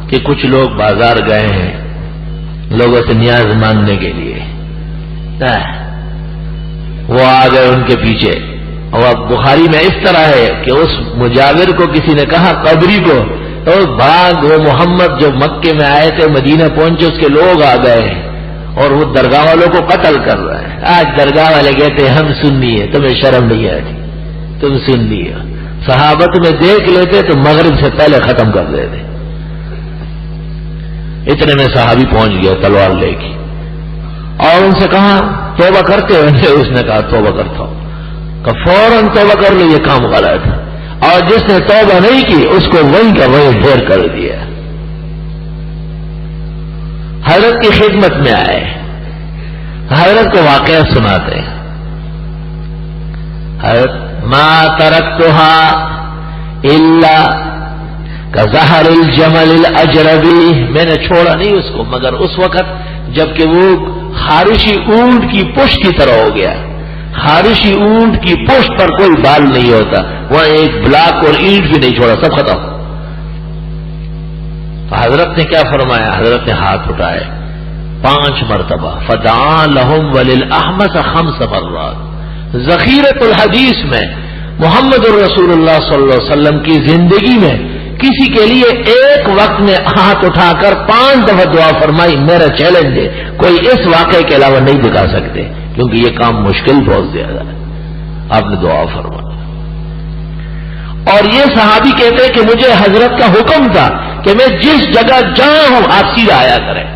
کہ کچھ لوگ بازار گئے ہیں لوگوں سے نیاز مانگنے کے لیے، وہ آ گئے ان کے پیچھے۔ اور بخاری میں اس طرح ہے کہ اس مجاور کو کسی نے کہا قبری کو، تو بھاگ، وہ محمد جو مکے میں آئے تھے مدینہ پہنچے اس کے لوگ آ گئے ہیں اور وہ درگاہ والوں کو قتل کر رہے ہیں۔ آج درگاہ والے کہتے ہیں ہم سنی ہے، تمہیں شرم نہیں آتی، تم سنی ہو۔ صحابت میں دیکھ لیتے تو مغرب سے پہلے ختم کر دیتے۔ اتنے میں صحابی پہنچ گیا تلوار لے کے اور ان سے کہا توبہ کرتے ہو؟ اس نے کہا توبہ کرتا ہوں۔ کہ فوراً توبہ کر لو، یہ کام غلط ہے، اور جس نے توبہ نہیں کی اس کو وہیں کا وہیں ڈھیر کر دیا۔ حضرت کی خدمت میں آئے، حضرت کو واقعہ سناتے ہیں۔ حضرت ما ترکتها الا کظہر الجمل الاجربی، میں نے چھوڑا نہیں اس کو مگر اس وقت جبکہ وہ خارشی اونٹ کی پشت کی طرح ہو گیا۔ خارشی اونٹ کی پشت پر کوئی بال نہیں ہوتا، وہاں ایک بلاک اور اینٹ بھی نہیں چھوڑا، سب ختم۔ تو حضرت نے کیا فرمایا؟ حضرت نے ہاتھ اٹھائے 5 مرتبہ، فدعا لهم وللأحمس 5 مرات۔ ذخیرۃ الحدیث میں محمد الرسول اللہ صلی اللہ علیہ وسلم کی زندگی میں کسی کے لیے ایک وقت میں ہاتھ اٹھا کر 5 دفعہ دعا فرمائی۔ میرا چیلنج ہے، کوئی اس واقعے کے علاوہ نہیں دکھا سکتے کیونکہ یہ کام مشکل بہت زیادہ ہے۔ آپ نے دعا فرمائی، اور یہ صحابی کہتے ہیں کہ مجھے حضرت کا حکم تھا کہ میں جس جگہ جاؤں آپ سیدھا آیا کریں۔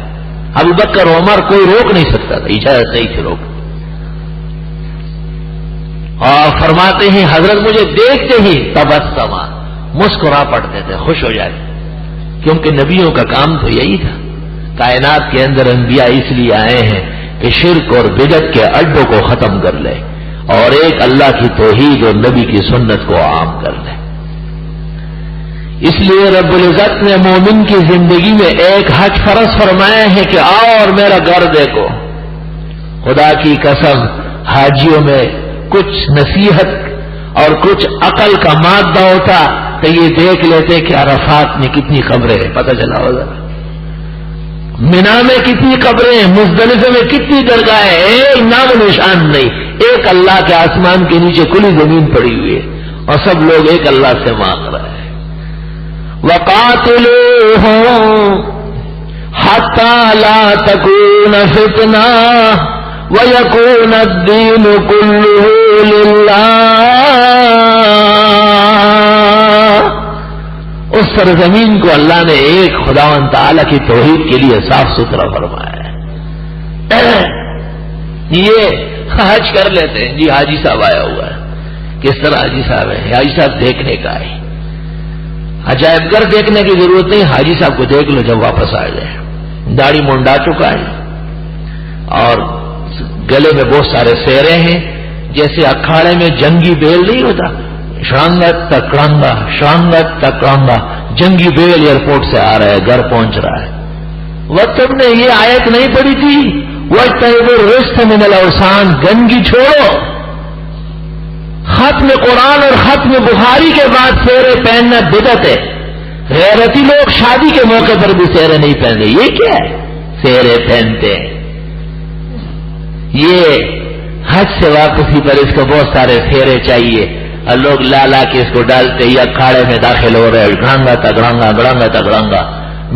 ابو بکر عمر کوئی روک نہیں سکتا تھا، اجازت نہیں تھی روک۔ اور فرماتے ہیں حضرت مجھے دیکھتے ہی تبسم، مسکرا پڑتے تھے، خوش ہو جاتے، کیونکہ نبیوں کا کام تو یہی تھا۔ کائنات کے اندر انبیاء اس لیے آئے ہیں کہ شرک اور بدعت کے اڈوں کو ختم کر لے اور ایک اللہ کی توحید اور نبی کی سنت کو عام کر لے۔ اس لیے رب العزت نے مومن کی زندگی میں ایک حج فرض فرمایا ہے کہ آؤ اور میرا گھر دیکھو۔ خدا کی قسم حاجیوں میں کچھ نصیحت اور کچھ عقل کا مادہ ہوتا تو یہ دیکھ لیتے کہ عرفات میں کتنی قبریں ہیں، پتہ چلا ہوگا، مینا میں کتنی قبریں ہیں، مزدلفہ میں کتنی درگاہیں، ایک نام و نشان نہیں، ایک اللہ کے آسمان کے نیچے کھلی زمین پڑی ہوئی ہے اور سب لوگ ایک اللہ سے مانگ رہے ہیں۔ وَقَاتِلُوهُمْ حَتَّى لَا تَكُونَ فِتْنَةٌ وَيَكُونَ الدِّينُ كُلُّهُ لِلَّهِ۔ اس سرزمین کو اللہ نے ایک خداوند تعالی کی توحید کے لیے صاف ستھرا فرمایا ہے۔ یہ حج کر لیتے ہیں جی، حاجی صاحب آیا ہوا ہے، کس طرح حاجی صاحب ہے؟ حاجی صاحب دیکھنے کا ہے، عجائب گھر دیکھنے کی ضرورت نہیں، حاجی صاحب کو دیکھ لو جب واپس آ جائے۔ داڑھی منڈا چکا ہے اور گلے میں بہت سارے سیرے ہیں، جیسے اکھاڑے میں جنگی بیل نہیں ہوتا، شرانگت تکڑانگا شرانگت تکڑانگا، جنگی بیل ایئرپورٹ سے آ رہا ہے، گھر پہنچ رہا ہے۔ وہ تم نے یہ آیت نہیں پڑھی تھی وَاجْتَنِبُوا الرِّجْسَ مِنَ الْأَوْثَانِ، گندگی چھوڑو۔ ختم قرآن اور ختم بخاری کے بعد سیرے پہننا بدعت ہے۔ غیرتی لوگ شادی کے موقع پر بھی سیرے نہیں پہنتے، یہ کیا ہے؟ سیرے پہنتے ہیں، یہ حج سے واپسی پر اس کو بہت سارے پھیرے چاہیے اور لوگ لا لا کے اس کو ڈالتے ہی اکھاڑے میں داخل ہو رہے، گڑانگا تگڑانگا گڑانگا تگڑانگا،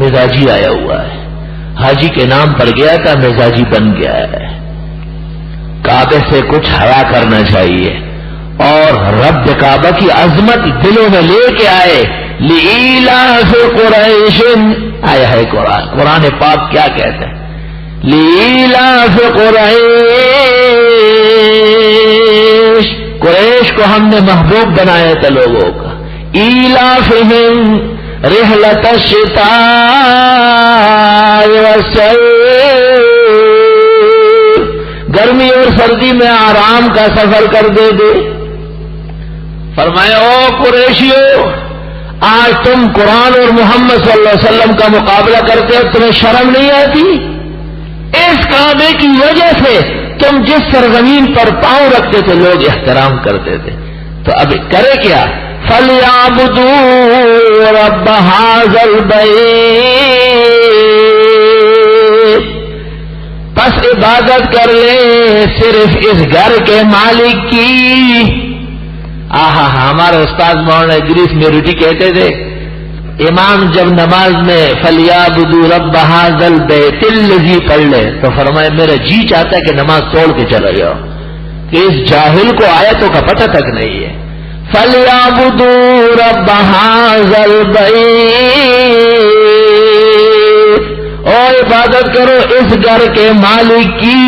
مزاجی آیا ہوا ہے۔ حاجی کے نام پر گیا تھا، مزاجی بن گیا ہے. کعبے سے کچھ حیا کرنا چاہیے اور رب کعبہ کی عظمت دلوں میں لے کے آئے. لإیلاف قریش، آیا ہے قرآن پاک کیا کہتے ہیں؟ لإیلاف قریش، قریش کو ہم نے محبوب بنایا تھا لوگوں کا. ایلافہم رحلۃ الشتاء والصیف، گرمی اور سردی میں آرام کا سفر کر دے. فرمایا او قریشیو، آج تم قرآن اور محمد صلی اللہ علیہ وسلم کا مقابلہ کرتے ہو، تمہیں شرم نہیں آتی؟ اس کعبے کی وجہ سے تم جس سرزمین پر پاؤں رکھتے تھے لوگ احترام کرتے تھے، تو اب کرے کیا؟ فَلْيَعْبُدُوا رَبَّ هَٰذَا الْبَيْتِ، بس عبادت کر لیں صرف اس گھر کے مالک کی. ہمارے استاد مولانا ادریس میروٹی کہتے تھے، امام جب نماز میں فَلْيَعْبُدُوا رَبَّ هَٰذَا الْبَيْتِ الَّذِي پڑھ لے تو فرمائے میرا جی چاہتا ہے کہ نماز توڑ کے چلا جاؤ، کہ اس جاہل کو آیتوں کا پتہ تک نہیں ہے. فَلْيَعْبُدُوا رَبَّ هَٰذَا الْبَيْتِ، اور عبادت کرو اس گھر کے مالک کی.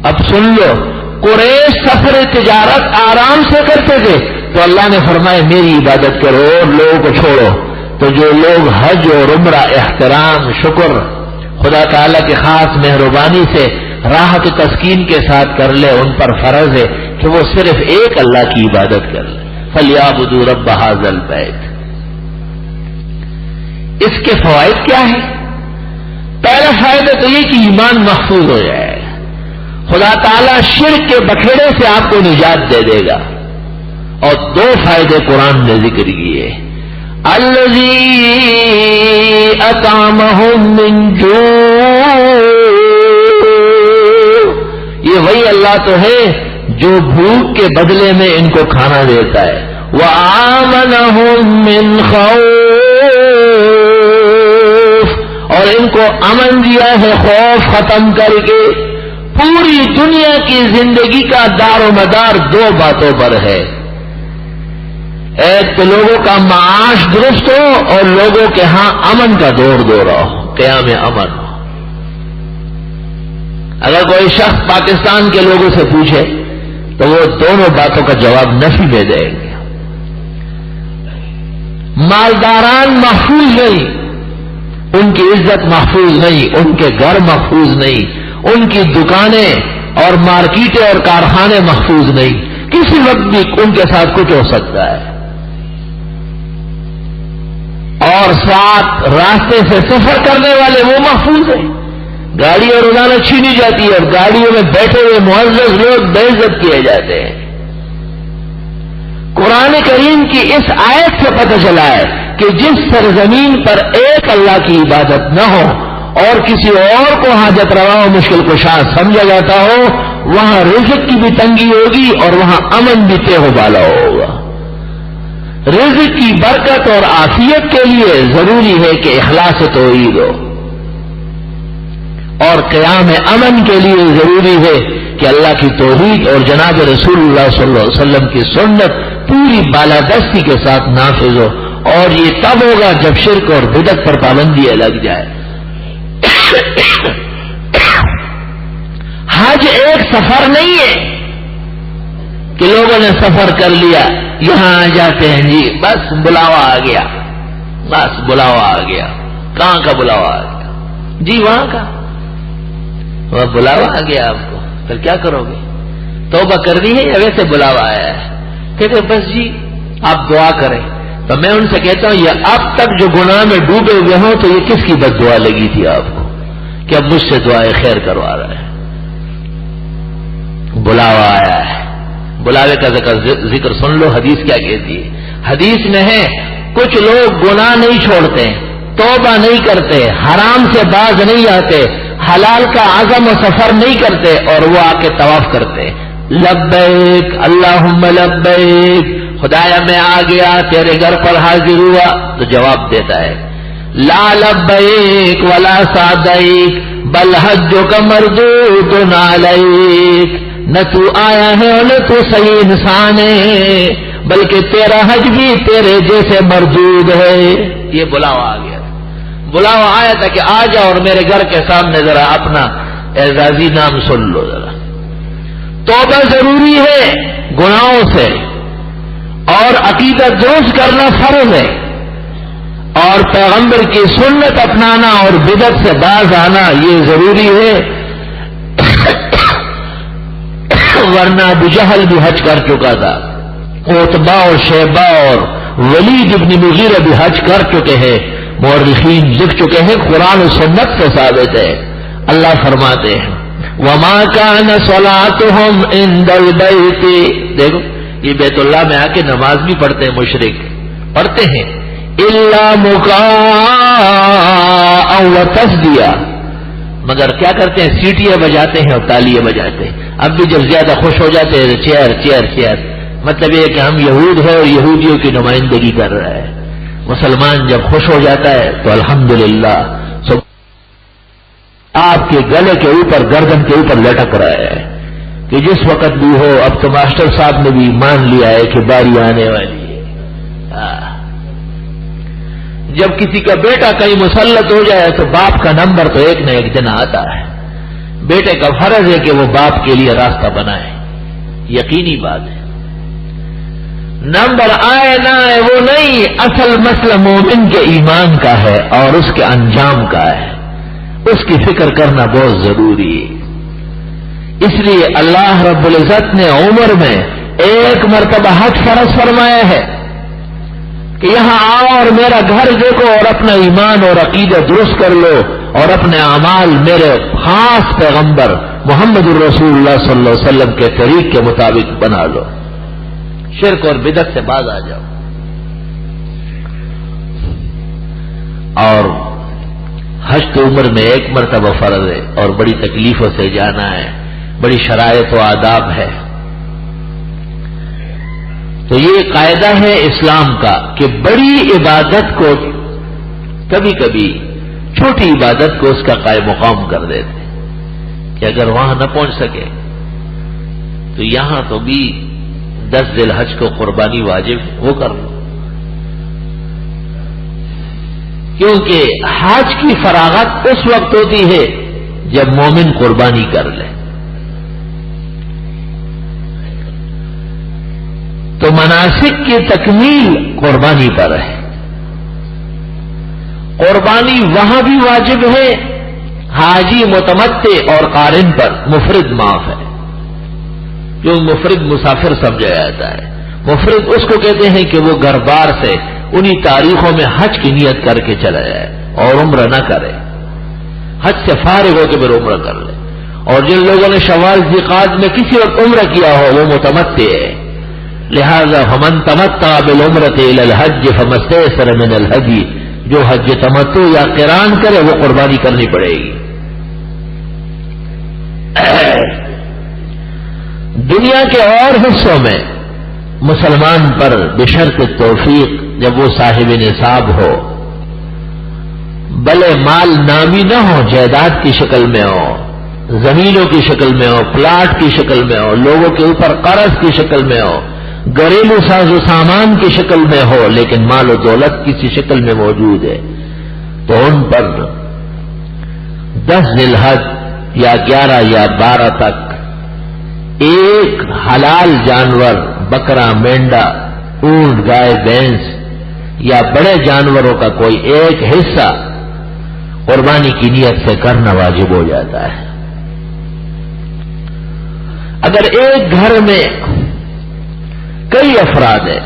اب سن لو، قریش سفر تجارت آرام سے کرتے تھے تو اللہ نے فرمایا میری عبادت کرو اور لوگوں کو چھوڑو. تو جو لوگ حج اور عمرہ احترام شکر خدا تعالیٰ کی خاص مہربانی سے راحت و تسکین کے ساتھ کر لے، ان پر فرض ہے کہ وہ صرف ایک اللہ کی عبادت کر لے. فَلْيَعْبُدُوا رَبَّ هَٰذَا الْبَيْتِ. اس کے فوائد کیا ہیں؟ پہلا فائدہ تو یہ کہ ایمان محفوظ ہو جائے، خدا تعالیٰ شرک کے بکھیڑے سے آپ کو نجات دے دے گا. اور دو فائدے قرآن نے ذکر کیے، الذی اطعمہم من جوع، یہ وہی اللہ تو ہے جو بھوک کے بدلے میں ان کو کھانا دیتا ہے. وآمنہم من خوف، اور ان کو امن دیا ہے خوف ختم کر کے. پوری دنیا کی زندگی کا دار و مدار دو باتوں پر ہے، ایک تو لوگوں کا معاش درست ہو اور لوگوں کے ہاں امن کا دور ہو، قیام امن ہو. اگر کوئی شخص پاکستان کے لوگوں سے پوچھے تو وہ دونوں باتوں کا جواب نفی میں دیں گے. مالداران محفوظ نہیں، ان کی عزت محفوظ نہیں، ان کے گھر محفوظ نہیں، ان کی دکانیں اور مارکیٹیں اور کارخانے محفوظ نہیں، کسی وقت بھی ان کے ساتھ کچھ ہو سکتا ہے. اور ساتھ راستے سے سفر کرنے والے وہ محفوظ ہیں، گاڑیاں روزانہ چھینی جاتی ہے اور گاڑیوں میں بیٹھے ہوئے معزز لوگ بے عزت کیے جاتے ہیں. قرآن کریم کی اس آیت سے پتہ چلا ہے کہ جس سرزمین پر ایک اللہ کی عبادت نہ ہو اور کسی اور کو حاجت روا و مشکل کشا سمجھا جاتا ہو، وہاں رزق کی بھی تنگی ہوگی اور وہاں امن بھی تہ و بالا ہوگا. رزق کی برکت اور عافیت کے لیے ضروری ہے کہ اخلاص توحید ہو، اور قیام امن کے لیے ضروری ہے کہ اللہ کی توحید اور جناب رسول اللہ صلی اللہ علیہ وسلم کی سنت پوری بالادستی کے ساتھ نافذ ہو. اور یہ تب ہوگا جب شرک اور بدعت پر پابندی لگ جائے. حج ایک سفر نہیں ہے کہ لوگوں نے سفر کر لیا، یہاں آ جاتے ہیں جی بس بلاوا آ گیا، بس بلاوا آ گیا. کہاں کا بلاوا آ گیا؟ جی وہاں کا. وہ بلاوا آ گیا آپ کو، پھر کیا کرو گے؟ توبہ کرنی ہے یا ویسے بلاوا آیا ہے؟ کہتے بس جی آپ دعا کریں. تو میں ان سے کہتا ہوں یہ اب تک جو گناہ میں ڈوبے ہوئے ہوں تو یہ کس کی بد دعا لگی تھی آپ کو کہ اب مجھ سے دعائے خیر کروا رہا ہے؟ بلاوا آیا ہے. بلاوے کا ذکر سن لو، حدیث کیا کہتی ہے. حدیث میں ہے کچھ لوگ گناہ نہیں چھوڑتے، توبہ نہیں کرتے، حرام سے باز نہیں آتے، حلال کا عزم و سفر نہیں کرتے، اور وہ آ کے طواف کرتے، لبیک اللہم لبیک، خدایا میں آ گیا تیرے گھر پر حاضر ہوا. تو جواب دیتا ہے لا لبیک ولا سعدیک بل حجک مردود علیک، نہ تو آیا ہے اور نہ تو صحیح انسان ہے، بلکہ تیرا حج بھی تیرے جیسے مردود ہے۔ یہ بلاوا آ گیا، بلاوا آیا تھا کہ آ جاؤ اور میرے گھر کے سامنے ذرا اپنا اعزازی نام سن لو ذرا۔ توبہ ضروری ہے گناہوں سے، اور عقیدہ درست کرنا فرض ہے، اور پیغمبر کی سنت اپنانا اور بدعت سے باز آنا یہ ضروری ہے، ورنہ ابو جہل بھی حج کر چکا تھا، عتبہ اور شیبہ اور ولید ابن مغیرہ بھی حج کر چکے ہیں، مورخین لکھ چکے ہیں، قرآن و سنت سے ثابت ہے۔ اللہ فرماتے ہیں وما كان صلاتهم عند البيت، دیکھو یہ بیت اللہ میں آ کے نماز بھی پڑھتے ہیں مشرک، پڑھتے ہیں الا مکاء وتصدیہ، مگر کیا کرتے ہیں سیٹیاں بجاتے ہیں اور تالیاں بجاتے ہیں۔ اب بھی جب زیادہ خوش ہو جاتے ہیں چیئر چیئر چیئر، مطلب یہ کہ ہم یہود ہیں اور یہودیوں کی نمائندگی کر رہا ہے۔ مسلمان جب خوش ہو جاتا ہے تو الحمدللہ آپ کے گلے کے اوپر گردن کے اوپر لٹک رہا ہے کہ جس وقت بھی ہو اب تو ماسٹر صاحب نے بھی مان لیا ہے کہ باری آنے والی ہے۔ جب کسی کا بیٹا کہیں مسلط ہو جائے تو باپ کا نمبر تو ایک نہ ایک دن آتا ہے، بیٹے کا فرض ہے کہ وہ باپ کے لیے راستہ بنائے، یقینی بات ہے۔ نمبر آئے نہ آئے وہ نہیں، اصل مسئلہ مومن کے ایمان کا ہے اور اس کے انجام کا ہے، اس کی فکر کرنا بہت ضروری ہے۔ اس لیے اللہ رب العزت نے عمر میں ایک مرتبہ حج فرض فرمایا ہے کہ یہاں آؤ اور میرا گھر دیکھو اور اپنا ایمان اور عقیدہ درست کر لو اور اپنے اعمال میرے خاص پیغمبر محمد الرسول اللہ صلی اللہ علیہ وسلم کے طریق کے مطابق بنا لو، شرک اور بدعت سے باز آ جاؤ۔ اور حج تو عمر میں ایک مرتبہ فرض ہے اور بڑی تکلیفوں سے جانا ہے، بڑی شرائط و آداب ہے۔ تو یہ قاعدہ ہے اسلام کا کہ بڑی عبادت کو کبھی کبھی چھوٹی عبادت کو اس کا قائم مقام کر دیتے کہ اگر وہاں نہ پہنچ سکے تو یہاں تو بھی 10 ذی الحج کو قربانی واجب وہ کر لو، کیونکہ حج کی فراغت اس وقت ہوتی ہے جب مومن قربانی کر لے۔ تو مناسک کی تکمیل قربانی پر ہے، قربانی وہاں بھی واجب ہے حاجی متمتع اور قارن پر، مفرد معاف ہے، کیوں مفرد مسافر سمجھا جاتا ہے۔ مفرد اس کو کہتے ہیں کہ وہ گھر بار سے انہی تاریخوں میں حج کی نیت کر کے چلا جائے اور عمرہ نہ کرے، حج سے فارغ ہو کے پھر عمرہ کر لے۔ اور جن لوگوں نے شوال ذیقعد میں کسی وقت عمرہ کیا ہو وہ متمتع ہے، لہذا فمن تمتع بالعمرۃ الی الحج فما استیسر من الہدی، جو حج تمتع یا قران کرے وہ قربانی کرنی پڑے گی۔ دنیا کے اور حصوں میں مسلمان پر بشرط توفیق جب وہ صاحب نصاب ہو، بلے مال نامی نہ ہو، جائیداد کی شکل میں ہو، زمینوں کی شکل میں ہو، پلاٹ کی شکل میں ہو، لوگوں کے اوپر قرض کی شکل میں ہو، گھریلو ساز و سامان کی شکل میں ہو، لیکن مال و دولت کسی شکل میں موجود ہے، تو ان پر 10 ذی الحج یا 11 یا 12 تک ایک حلال جانور، بکرا، مینڈا، اونٹ، گائے، بھینس یا بڑے جانوروں کا کوئی ایک حصہ قربانی کی نیت سے کرنا واجب ہو جاتا ہے۔ اگر ایک گھر میں کئی افراد ہیں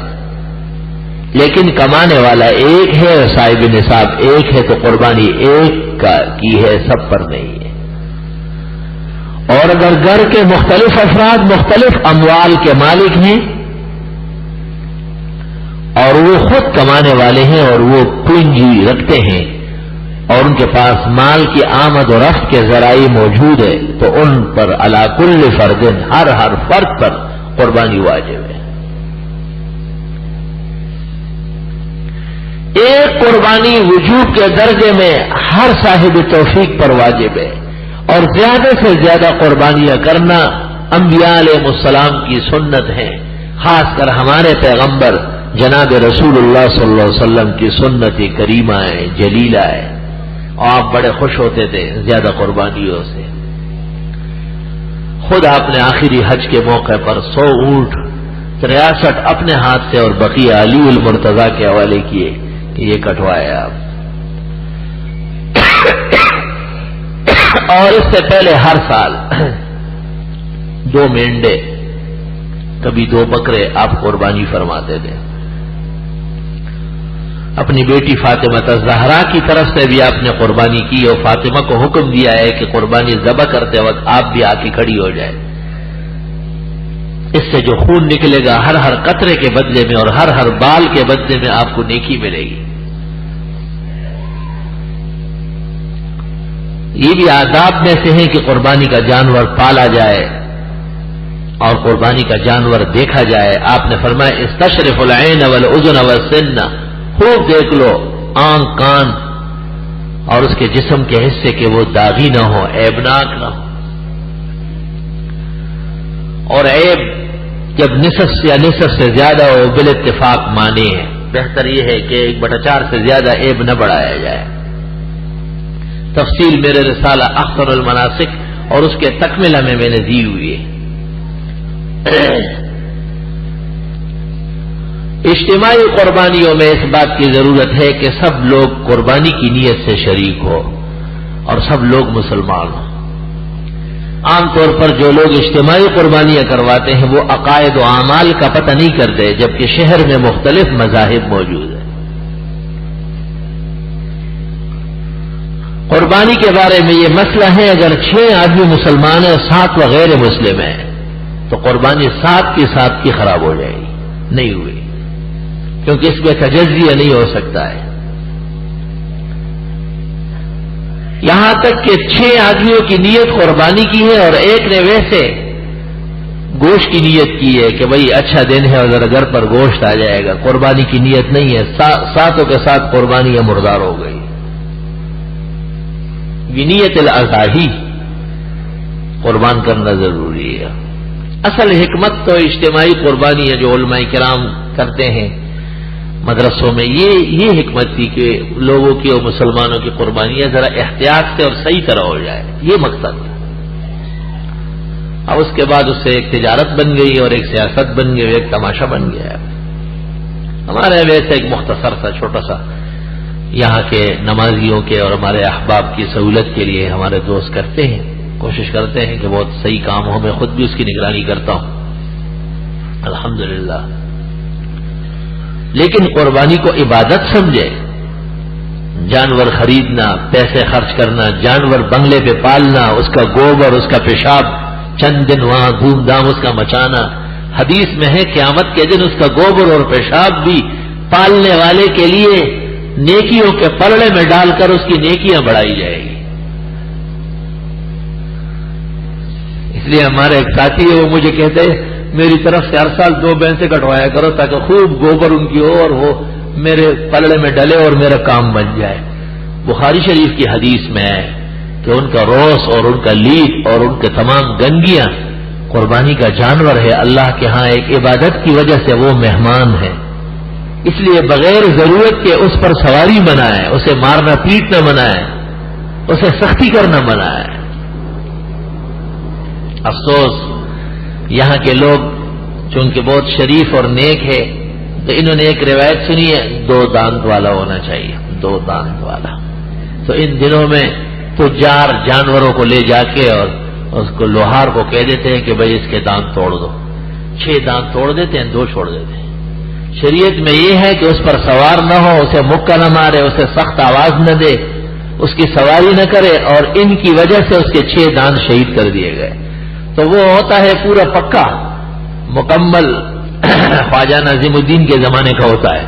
لیکن کمانے والا ایک ہے اور صاحب نصاب ایک ہے تو قربانی ایک کا کی ہے، سب پر نہیں ہے۔ اور اگر گھر کے مختلف افراد مختلف اموال کے مالک ہیں اور وہ خود کمانے والے ہیں اور وہ پونجی رکھتے ہیں اور ان کے پاس مال کی آمد و رفت کے ذرائع موجود ہے تو ان پر علی کل فرد، ہر فرد پر قربانی واجب ہے۔ ایک قربانی وجوب کے درجے میں ہر صاحب توفیق پر واجب ہے، اور زیادہ سے زیادہ قربانیاں کرنا انبیاء علیہ السلام کی سنت ہے، خاص کر ہمارے پیغمبر جناب رسول اللہ صلی اللہ علیہ وسلم کی سنت کریمہ ہے، جلیلہ ہے، اور آپ بڑے خوش ہوتے تھے زیادہ قربانیوں سے۔ خود آپ نے آخری حج کے موقع پر 100 اونٹ 63 اپنے ہاتھ سے اور بقیہ علی المرتضیٰ کے حوالے کیے کہ یہ کٹوائے آپ، اور اس سے پہلے ہر سال 2 مینڈے کبھی 2 بکرے آپ قربانی فرماتے تھے۔ اپنی بیٹی فاطمہ الزہرا کی طرف سے بھی آپ نے قربانی کی، اور فاطمہ کو حکم دیا ہے کہ قربانی ذبح کرتے وقت آپ بھی آ کے کھڑی ہو جائے، اس سے جو خون نکلے گا ہر قطرے کے بدلے میں اور ہر بال کے بدلے میں آپ کو نیکی ملے گی۔ یہ بھی آداب میں سے ہے کہ قربانی کا جانور پالا جائے اور قربانی کا جانور دیکھا جائے۔ آپ نے فرمایا استشرف العین والاذن والسن، خوب دیکھ لو آنکھ کان اور اس کے جسم کے حصے کے وہ داغی نہ ہو، عیبناک نہ ہو، اور عیب جب نصف سے زیادہ ہو بالاتفاق مانے ہیں، بہتر یہ ہے کہ 1/4 سے زیادہ عیب نہ بڑھایا جائے۔ تفصیل میرے رسالہ اختر المناسک اور اس کے تکملہ میں نے دی ہوئی ہے۔ اجتماعی قربانیوں میں اس بات کی ضرورت ہے کہ سب لوگ قربانی کی نیت سے شریک ہو اور سب لوگ مسلمان ہوں۔ عام طور پر جو لوگ اجتماعی قربانیاں کرواتے ہیں وہ عقائد و اعمال کا پتہ نہیں کرتے، جبکہ شہر میں مختلف مذاہب موجود ہیں۔ قربانی کے بارے میں یہ مسئلہ ہے، اگر 6 آدمی مسلمان ہیں 7 غیر مسلم ہیں تو قربانی 7 کی 7 کی خراب ہو جائے گی، نہیں ہوئی، کیونکہ اس میں تجزیہ نہیں ہو سکتا ہے۔ یہاں تک کہ 6 آدمیوں کی نیت قربانی کی ہے اور ایک نے ویسے گوشت کی نیت کی ہے کہ بھئی اچھا دن ہے اور ذرا گھر پر گوشت آ جائے گا، قربانی کی نیت نہیں ہے، 7 کے 7 قربانی مردار ہو گئی۔ نیت الاضحی قربان کرنا ضروری ہے۔ اصل حکمت تو اجتماعی قربانی ہے جو علماء کرام کرتے ہیں مدرسوں میں، یہ حکمت تھی کہ لوگوں کی اور مسلمانوں کی قربانیاں ذرا احتیاط سے اور صحیح طرح ہو جائے، یہ مقصد ہے۔ اب اس کے بعد اس سے ایک تجارت بن گئی اور ایک سیاست بن گئی، ایک تماشا بن گیا۔ ہمارے ویسے ایک مختصر سا چھوٹا سا یہاں کے نمازیوں کے اور ہمارے احباب کی سہولت کے لیے ہمارے دوست کرتے ہیں، کوشش کرتے ہیں کہ بہت صحیح کام ہو، میں خود بھی اس کی نگرانی کرتا ہوں الحمدللہ۔ لیکن قربانی کو عبادت سمجھے، جانور خریدنا، پیسے خرچ کرنا، جانور بنگلے پہ پالنا، اس کا گوبر، اس کا پیشاب چند دن وہاں دھوم دھام اس کا مچانا، حدیث میں ہے قیامت کے دن اس کا گوبر اور پیشاب بھی پالنے والے کے لیے نیکیوں کے پلڑے میں ڈال کر اس کی نیکیاں بڑھائی جائے گی۔ اس لیے ہمارے ایک ساتھی ہے، وہ مجھے کہتے ہیں میری طرف سے ہر سال 2 بھینسیں کٹوایا کرو تاکہ خوب گوبر ان کی ہو اور وہ میرے پلڑے میں ڈلے اور میرا کام بن جائے۔ بخاری شریف کی حدیث میں ہے کہ ان کا روس اور ان کا لیٹ اور ان کے تمام گنگیاں قربانی کا جانور ہے، اللہ کے ہاں ایک عبادت کی وجہ سے وہ مہمان ہے، اس لیے بغیر ضرورت کے اس پر سواری منع ہے، اسے مارنا پیٹنا منع ہے، اسے سختی کرنا منع ہے۔ افسوس یہاں کے لوگ چونکہ بہت شریف اور نیک ہے تو انہوں نے ایک روایت سنی ہے 2 دانت والا ہونا چاہیے، 2 دانت والا۔ تو ان دنوں میں تجار جانوروں کو لے جا کے اور اس کو لوہار کو کہہ دیتے ہیں کہ بھئی اس کے دانت توڑ دو، 6 دانت توڑ دیتے ہیں، 2 چھوڑ دیتے ہیں۔ شریعت میں یہ ہے کہ اس پر سوار نہ ہو، اسے مکہ نہ مارے، اسے سخت آواز نہ دے، اس کی سواری نہ کرے، اور ان کی وجہ سے اس کے 6 دانت شہید کر دیے گئے۔ تو وہ ہوتا ہے پورا پکا مکمل خواجہ ناظم الدین کے زمانے کا ہوتا ہے،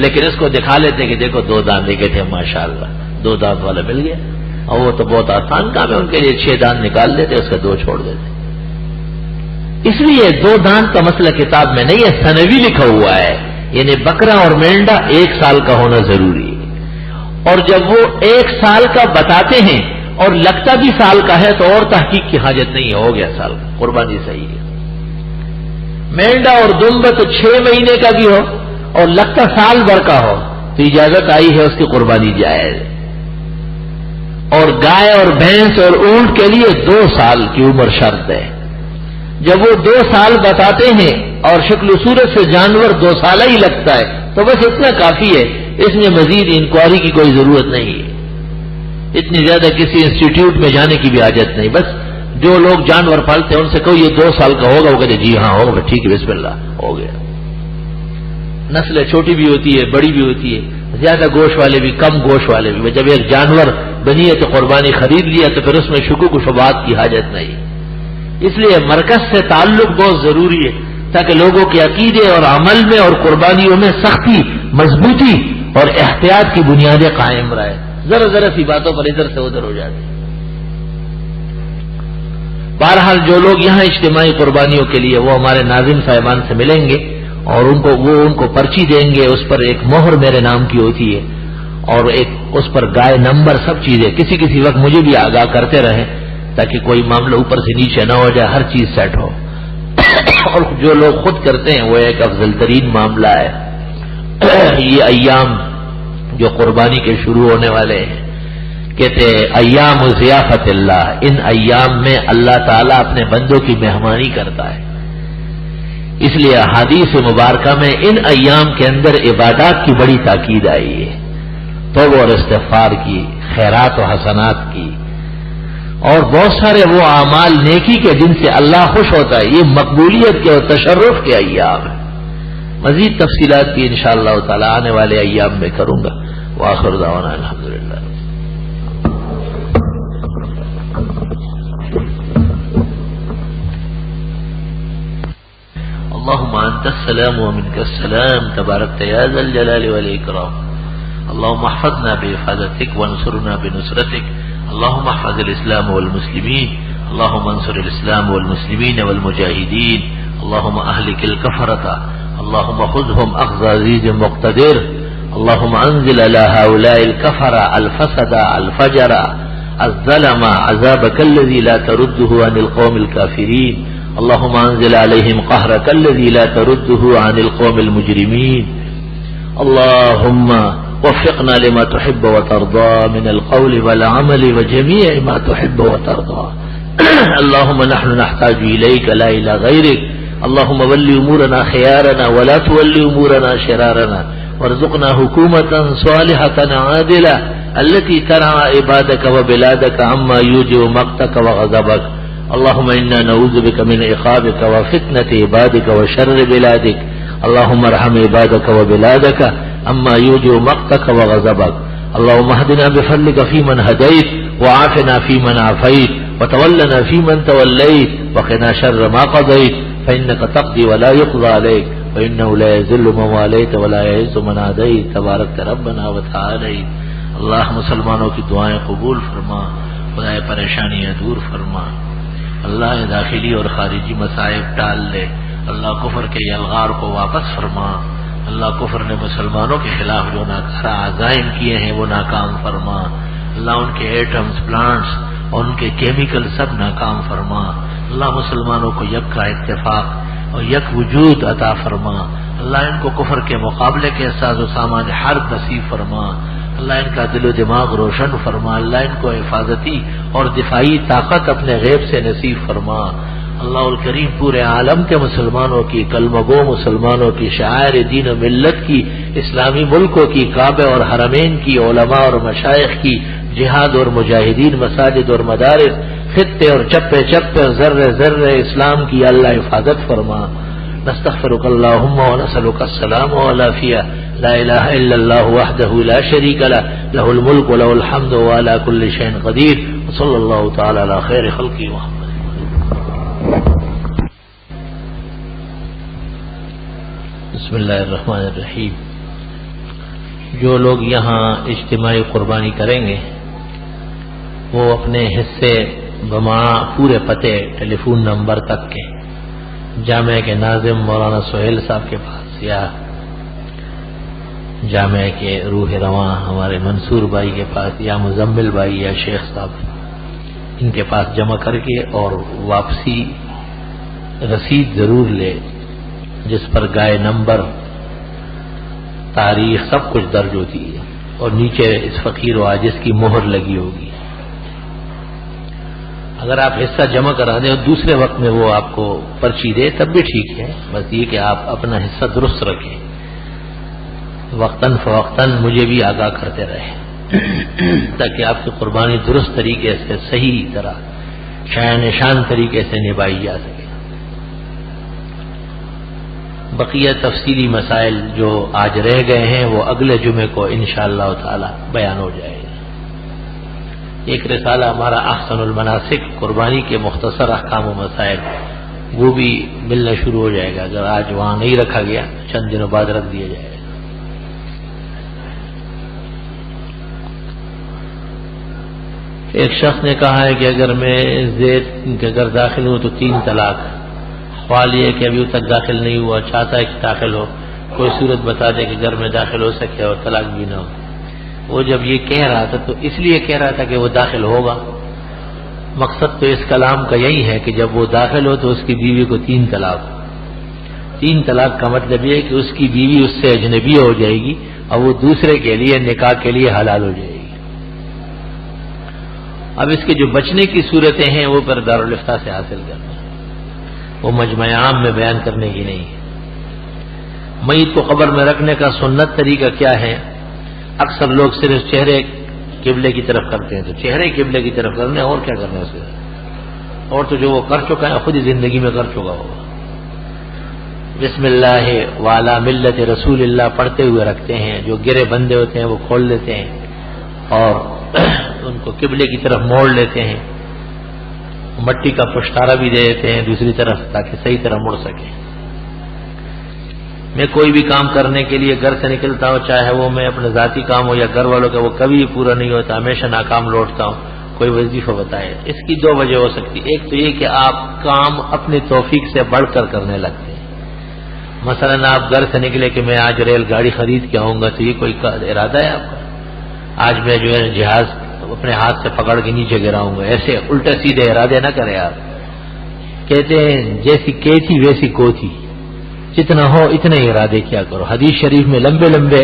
لیکن اس کو دکھا لیتے کہ دیکھو 2 دانت دیکھے تھے، ماشاءاللہ 2 دانت والا مل گیا، اور وہ تو بہت آسان کام ہے ان کے لیے، 6 دانت نکال دیتے، اس کا 2 چھوڑ دیتے۔ اس لیے 2 دانت کا مسئلہ کتاب میں نہیں ہے، ثانوی لکھا ہوا ہے یعنی بکرا اور مینڈا 1 سال کا ہونا ضروری ہے. اور جب وہ 1 سال کا بتاتے ہیں اور لگتا بھی سال کا ہے تو اور تحقیق کی حاجت نہیں ہے، ہو گیا سال کا، قربانی صحیح ہے. مینڈا اور دمبا تو 6 مہینے کا بھی ہو اور لگتا سال بھر کا ہو تو اجازت آئی ہے، اس کی قربانی جائز. اور گائے اور بھینس اور اونٹ کے لیے 2 سال کی عمر شرط ہے. جب وہ 2 سال بتاتے ہیں اور شکل و صورت سے جانور 2 سالہ ہی لگتا ہے تو بس اتنا کافی ہے، اس میں مزید انکوائری کی کوئی ضرورت نہیں ہے. اتنی زیادہ کسی انسٹیٹیوٹ میں جانے کی بھی حاجت نہیں. بس جو لوگ جانور پالتے ہیں ان سے کہو یہ 2 سال کا ہوگا، وہ کہتے جی ہاں ہوگا، ٹھیک ہے بسم اللہ، ہو گیا. نسلیں چھوٹی بھی ہوتی ہے، بڑی بھی ہوتی ہے، زیادہ گوشت والے بھی، کم گوشت والے بھی. جب ایک جانور بنی ہے تو قربانی خرید لیا تو پھر اس میں شکوک و شبہات کی حاجت نہیں. اس لیے مرکز سے تعلق بہت ضروری ہے تاکہ لوگوں کے عقیدے اور عمل میں اور قربانیوں میں سختی، مضبوطی اور احتیاط کی بنیادیں قائم رہے. ذرا ذرا سی باتوں پر ادھر سے ادھر ہو جاتی. بہرحال جو لوگ یہاں اجتماعی قربانیوں کے لیے وہ ہمارے ناظم صاحبان سے ملیں گے اور ان کو پرچی دیں گے. اس پر ایک مہر میرے نام کی ہوتی ہے اور ایک اس پر گائے نمبر، سب چیزیں. کسی وقت مجھے بھی آگاہ کرتے رہیں تاکہ کوئی معاملہ اوپر سے نیچے نہ ہو جائے، ہر چیز سیٹ ہو. اور جو لوگ خود کرتے ہیں وہ ایک افضل ترین معاملہ ہے. یہ ایام جو قربانی کے شروع ہونے والے ہیں، کہتے ایام ضیافت اللہ، ان ایام میں اللہ تعالیٰ اپنے بندوں کی مہمانی کرتا ہے. اس لیے احادیث مبارکہ میں ان ایام کے اندر عبادات کی بڑی تاکید آئی ہے، توبہ اور استغفار کی، خیرات و حسنات کی، اور بہت سارے وہ اعمال نیکی کے جن سے اللہ خوش ہوتا ہے. یہ مقبولیت کے اور تشرف کے ایام ہیں. مزید تفصیلات بھی انشاءاللہ تعالی آنے والے ایام میں کروں گا. وآخر دعوانا الحمدللہ. اللهم انت السلام ومنك السلام تباركت يا ذا الجلال والاكرام. اللهم احفظنا بحفاظتك وانصرنا بنصرتك. اللهم احفظ الاسلام والمسلمين. اللهم انصر الاسلام والمسلمين والمجاهدين. اللهم اهلك الكفرة. اللهم خذهم اخذ عزيز مقتدر. اللهم انزل على هؤلاء الكفرة الفسد الفجر الظلم عذابك الذي لا ترده عن القوم الكافرين. اللهم انزل عليهم قهرك الذي لا ترده عن القوم المجرمين. اللهم وفقنا لما تحب وترضى من القول والعمل وجميع ما تحب وترضى. اللهم نحن نحتاج إليك لا إلى غيرك. اللهم ول أمورنا خيارنا ولا تول أمورنا شرارنا، وارزقنا حكومة صالحة عادلة التي ترعى عبادك وبلادك عما يوجب مقتك وغضبك. اللهم إنا نعوذ بك من عقابك وفتنة عبادك وشر بلادك. اللهم ارحم عبادك وبلادك عما يوجب مقتك وغضبك. اللهم اهدنا بفضلك فيمن هديت، وعافنا فيمن عافيت، وتولنا فيمن توليت، وقنا شر ما قضيت، فإنك تقضي ولا يقضى عليك، وإنه لا يذل من واليت ولا يعز من عاديت، تباركت ربنا وتعاليت. اللہ مسلمانوں کی دعائیں قبول فرما، خدائے پریشانیاں دور فرما. اللہ داخلی اور خارجی مصائب ٹال لے. اللہ کفر کے یلغار کو واپس فرما. اللہ کفر نے مسلمانوں کے خلاف جو ناکارہ عزائم کیے ہیں وہ ناکام فرما. اللہ ان کے ایٹمز پلانٹس اور ان کے کیمیکل سب ناکام فرما. اللہ مسلمانوں کو یک کا اتفاق اور یک وجود عطا فرما. اللہ ان کو کفر کے مقابلے کے ساز و سامان حرب نصیب فرما. اللہ ان کا دل و دماغ روشن فرما. اللہ ان کو حفاظتی اور دفاعی طاقت اپنے غیب سے نصیب فرما. اللہ الکریم پورے عالم کے مسلمانوں کی، کلمہ گو مسلمانوں کی، شاعر دین و ملت کی، اسلامی ملکوں کی، کعبے اور حرمین کی، علماء اور مشائخ کی، جہاد اور مجاہدین، مساجد اور مدارس، خطے اور چپے چپے اور ذرے ذرے اسلام کی اللہ حفاظت فرما. نستغفرک اللہم ونسألک السلام والعافیہ. لا الہ الا اللہ وحدہ لا شریک لہ، لہ الملک ولہ الحمد وعلی کل شیء قدیر. وصلی اللہ تعالی علی خیر خلقہ محمد. بسم اللہ الرحمن الرحیم. جو لوگ یہاں اجتماعی قربانی کریں گے وہ اپنے حصے بما پورے پتے ٹیلی فون نمبر تک کے جامعہ کے ناظم مولانا سہیل صاحب کے پاس یا جامعہ کے روح رواں ہمارے منصور بھائی کے پاس یا مزمل بھائی یا شیخ صاحب ان کے پاس جمع کر کے اور واپسی رسید ضرور لے جس پر گائے نمبر تاریخ سب کچھ درج ہوتی ہے اور نیچے اس فقیر و عاجز کی مہر لگی ہوگی. اگر آپ حصہ جمع کرا دیں اور دوسرے وقت میں وہ آپ کو پرچی دے تب بھی ٹھیک ہے، بس یہ کہ آپ اپنا حصہ درست رکھیں، وقتاً فوقتاً مجھے بھی آگاہ کرتے رہے تاکہ آپ کی قربانی درست طریقے سے صحیح طرح شایان نشان طریقے سے نبھائی جا سکے. بقیہ تفصیلی مسائل جو آج رہ گئے ہیں وہ اگلے جمعے کو انشاءاللہ تعالی بیان ہو جائے گا. ایک رسالہ ہمارا احسن المناسک قربانی کے مختصر احکام و مسائل وہ بھی ملنا شروع ہو جائے گا. اگر آج وہاں نہیں رکھا گیا چند دنوں بعد رکھ دیا جائے گا. ایک شخص نے کہا ہے کہ اگر میں زید کے گھر داخل ہوں تو 3 طلاق. سوال یہ ہے کہ ابھی تک داخل نہیں ہوا، چاہتا ہے کہ داخل ہو، کوئی صورت بتا دے کہ گھر میں داخل ہو سکے اور طلاق بھی نہ ہو. وہ جب یہ کہہ رہا تھا تو اس لیے کہہ رہا تھا کہ وہ داخل ہوگا. مقصد تو اس کلام کا یہی ہے کہ جب وہ داخل ہو تو اس کی بیوی کو 3 طلاق. 3 طلاق کا مطلب یہ ہے کہ اس کی بیوی اس سے اجنبی ہو جائے گی اور وہ دوسرے کے لیے نکاح کے لیے حلال ہو جائے گی. اب اس کے جو بچنے کی صورتیں ہیں وہ پر دارالفتہ سے حاصل کرنا، وہ مجمع عام میں بیان کرنے کی نہیں ہے. میت کو قبر میں رکھنے کا سنت طریقہ کیا ہے؟ اکثر لوگ صرف چہرے قبلے کی طرف کرتے ہیں، تو چہرے قبلے کی طرف کرنے اور کیا کرنا ہے اس کے ساتھ؟ اور تو جو وہ کر چکا ہے خود ہی زندگی میں کر چکا ہوگا. بسم اللہ وعلی ملت رسول اللہ پڑھتے ہوئے رکھتے ہیں، جو گرے بندے ہوتے ہیں وہ کھول لیتے ہیں اور ان کو قبلے کی طرف موڑ لیتے ہیں، مٹی کا پشتارا بھی دے دیتے ہیں دوسری طرف تاکہ صحیح طرح مڑ سکے. میں کوئی بھی کام کرنے کے لیے گھر سے نکلتا ہوں، چاہے وہ میں اپنے ذاتی کام ہو یا گھر والوں کا، وہ کبھی پورا نہیں ہوتا، ہمیشہ ناکام لوٹتا ہوں. کوئی وظیفہ بتائے. اس کی 2 وجہ ہو سکتی. ایک تو یہ کہ آپ کام اپنی توفیق سے بڑھ کر کرنے لگتے ہیں. مثلا آپ گھر سے نکلے کہ میں آج ریل گاڑی خرید کے آؤں گا، تو یہ کوئی ارادہ ہے آپ کا؟ آج میں جو ہے جہاز اپنے ہاتھ سے پکڑ کے نیچے گراؤں گا، ایسے الٹے سیدھے ارادے نہ کریں. آپ کہتے ہیں جیسی کیتھی ویسی کوتھی، جتنا ہو اتنے ارادے کیا کرو. حدیث شریف میں لمبے لمبے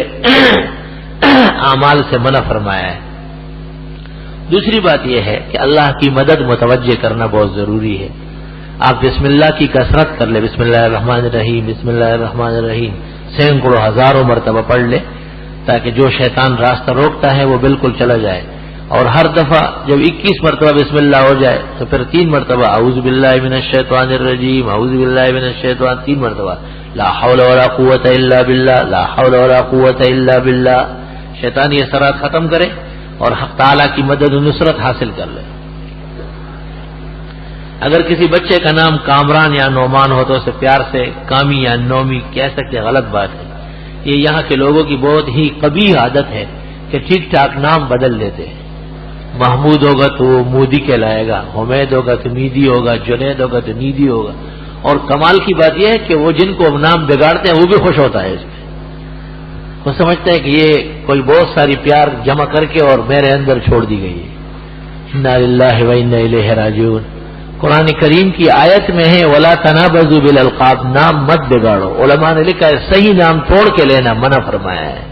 اعمال سے منع فرمایا ہے. دوسری بات یہ ہے کہ اللہ کی مدد متوجہ کرنا بہت ضروری ہے. آپ بسم اللہ کی کثرت کر لیں، بسم اللہ الرحمن الرحیم بسم اللہ الرحمن الرحیم سینکڑوں ہزاروں مرتبہ پڑھ لیں تاکہ جو شیطان راستہ روکتا ہے وہ بالکل چلا جائے. اور ہر دفعہ جب 21 مرتبہ بسم اللہ ہو جائے تو پھر 3 مرتبہ اعوذ باللہ من الشیطان الرجیم اعوذ باللہ من الشیطان 3 مرتبہ لا حول ولا قوت الا باللہ لا حول ولا قوت الا باللہ. شیطانی اثرات ختم کرے اور حق تعالیٰ کی مدد و نصرت حاصل کر لے. اگر کسی بچے کا نام کامران یا نعمان ہو تو اسے پیار سے کامی یا نومی کہہ سکتے، غلط بات ہے. یہ یہاں کے لوگوں کی بہت ہی قبیح عادت ہے کہ ٹھیک ٹھاک نام بدل دیتے ہیں. محمود ہوگا تو وہ مودی کہلائے گا، حمید ہوگا تو میدی ہوگا، جنید ہوگا تو نیدی ہوگا. اور کمال کی بات یہ ہے کہ وہ جن کو نام بگاڑتے ہیں وہ بھی خوش ہوتا ہے اس میں. وہ سمجھتا ہے کہ یہ کوئی بہت ساری پیار جمع کر کے اور میرے اندر چھوڑ دی گئی ہے. انا للہ و انا الیہ راجعون. قرآن کریم کی آیت میں ہے ولا تنابزوا بالالقاب، نام مت بگاڑو. علماء نے لکھا ہے صحیح نام توڑ کے لینا منع فرمایا ہے.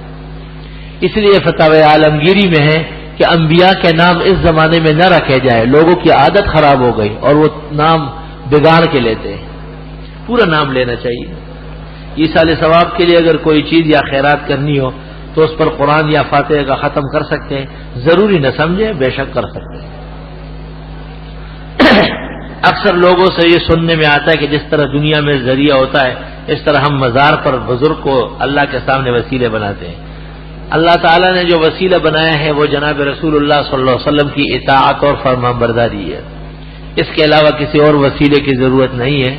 اس لیے فتاوی عالمگیری میں ہے کہ انبیاء کے نام اس زمانے میں نہ رکھے جائے. لوگوں کی عادت خراب ہو گئی اور وہ نام بگاڑ کے لیتے ہیں. پورا نام لینا چاہیے. ایصال ثواب کے لیے اگر کوئی چیز یا خیرات کرنی ہو تو اس پر قرآن یا فاتحہ کا ختم کر سکتے ہیں. ضروری نہ سمجھیں، بے شک کر سکتے ہیں. اکثر لوگوں سے یہ سننے میں آتا ہے کہ جس طرح دنیا میں ذریعہ ہوتا ہے اس طرح ہم مزار پر بزرگ کو اللہ کے سامنے وسیلے بناتے ہیں. اللہ تعالیٰ نے جو وسیلہ بنایا ہے وہ جناب رسول اللہ صلی اللہ علیہ وسلم کی اطاعت اور فرمانبرداری ہے. اس کے علاوہ کسی اور وسیلے کی ضرورت نہیں ہے.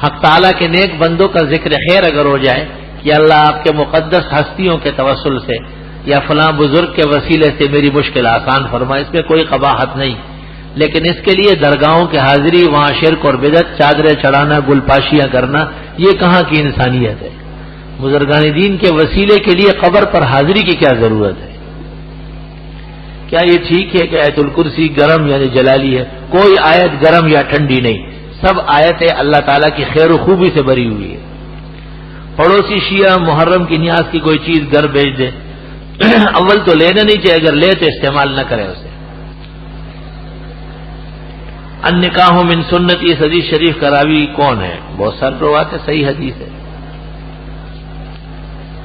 حق تعالیٰ کے نیک بندوں کا ذکر خیر اگر ہو جائے کہ اللہ آپ کے مقدس ہستیوں کے توسل سے یا فلاں بزرگ کے وسیلے سے میری مشکل آسان فرمائے، اس میں کوئی قباحت نہیں. لیکن اس کے لیے درگاہوں کی حاضری، وہاں شرک اور بدعت، چادریں چڑھانا، گل پاشیاں کرنا، یہ کہاں کی انسانیت ہے؟ بزرگان دین کے وسیلے کے لیے قبر پر حاضری کی کیا ضرورت ہے؟ کیا یہ ٹھیک ہے کہ آیت الکرسی گرم یعنی جلالی ہے؟ کوئی آیت گرم یا ٹھنڈی نہیں، سب آیتیں اللہ تعالیٰ کی خیر و خوبی سے بری ہوئی ہے۔ پڑوسی شیعہ محرم کی نیاز کی کوئی چیز گھر بھیج دے، اول تو لینا نہیں چاہیے، اگر لے تو استعمال نہ کرے اسے۔ النکاح من سنتی، اس حدیث شریف کا راوی کون ہے؟ بہت سارے روایت ہے، صحیح حدیث ہے،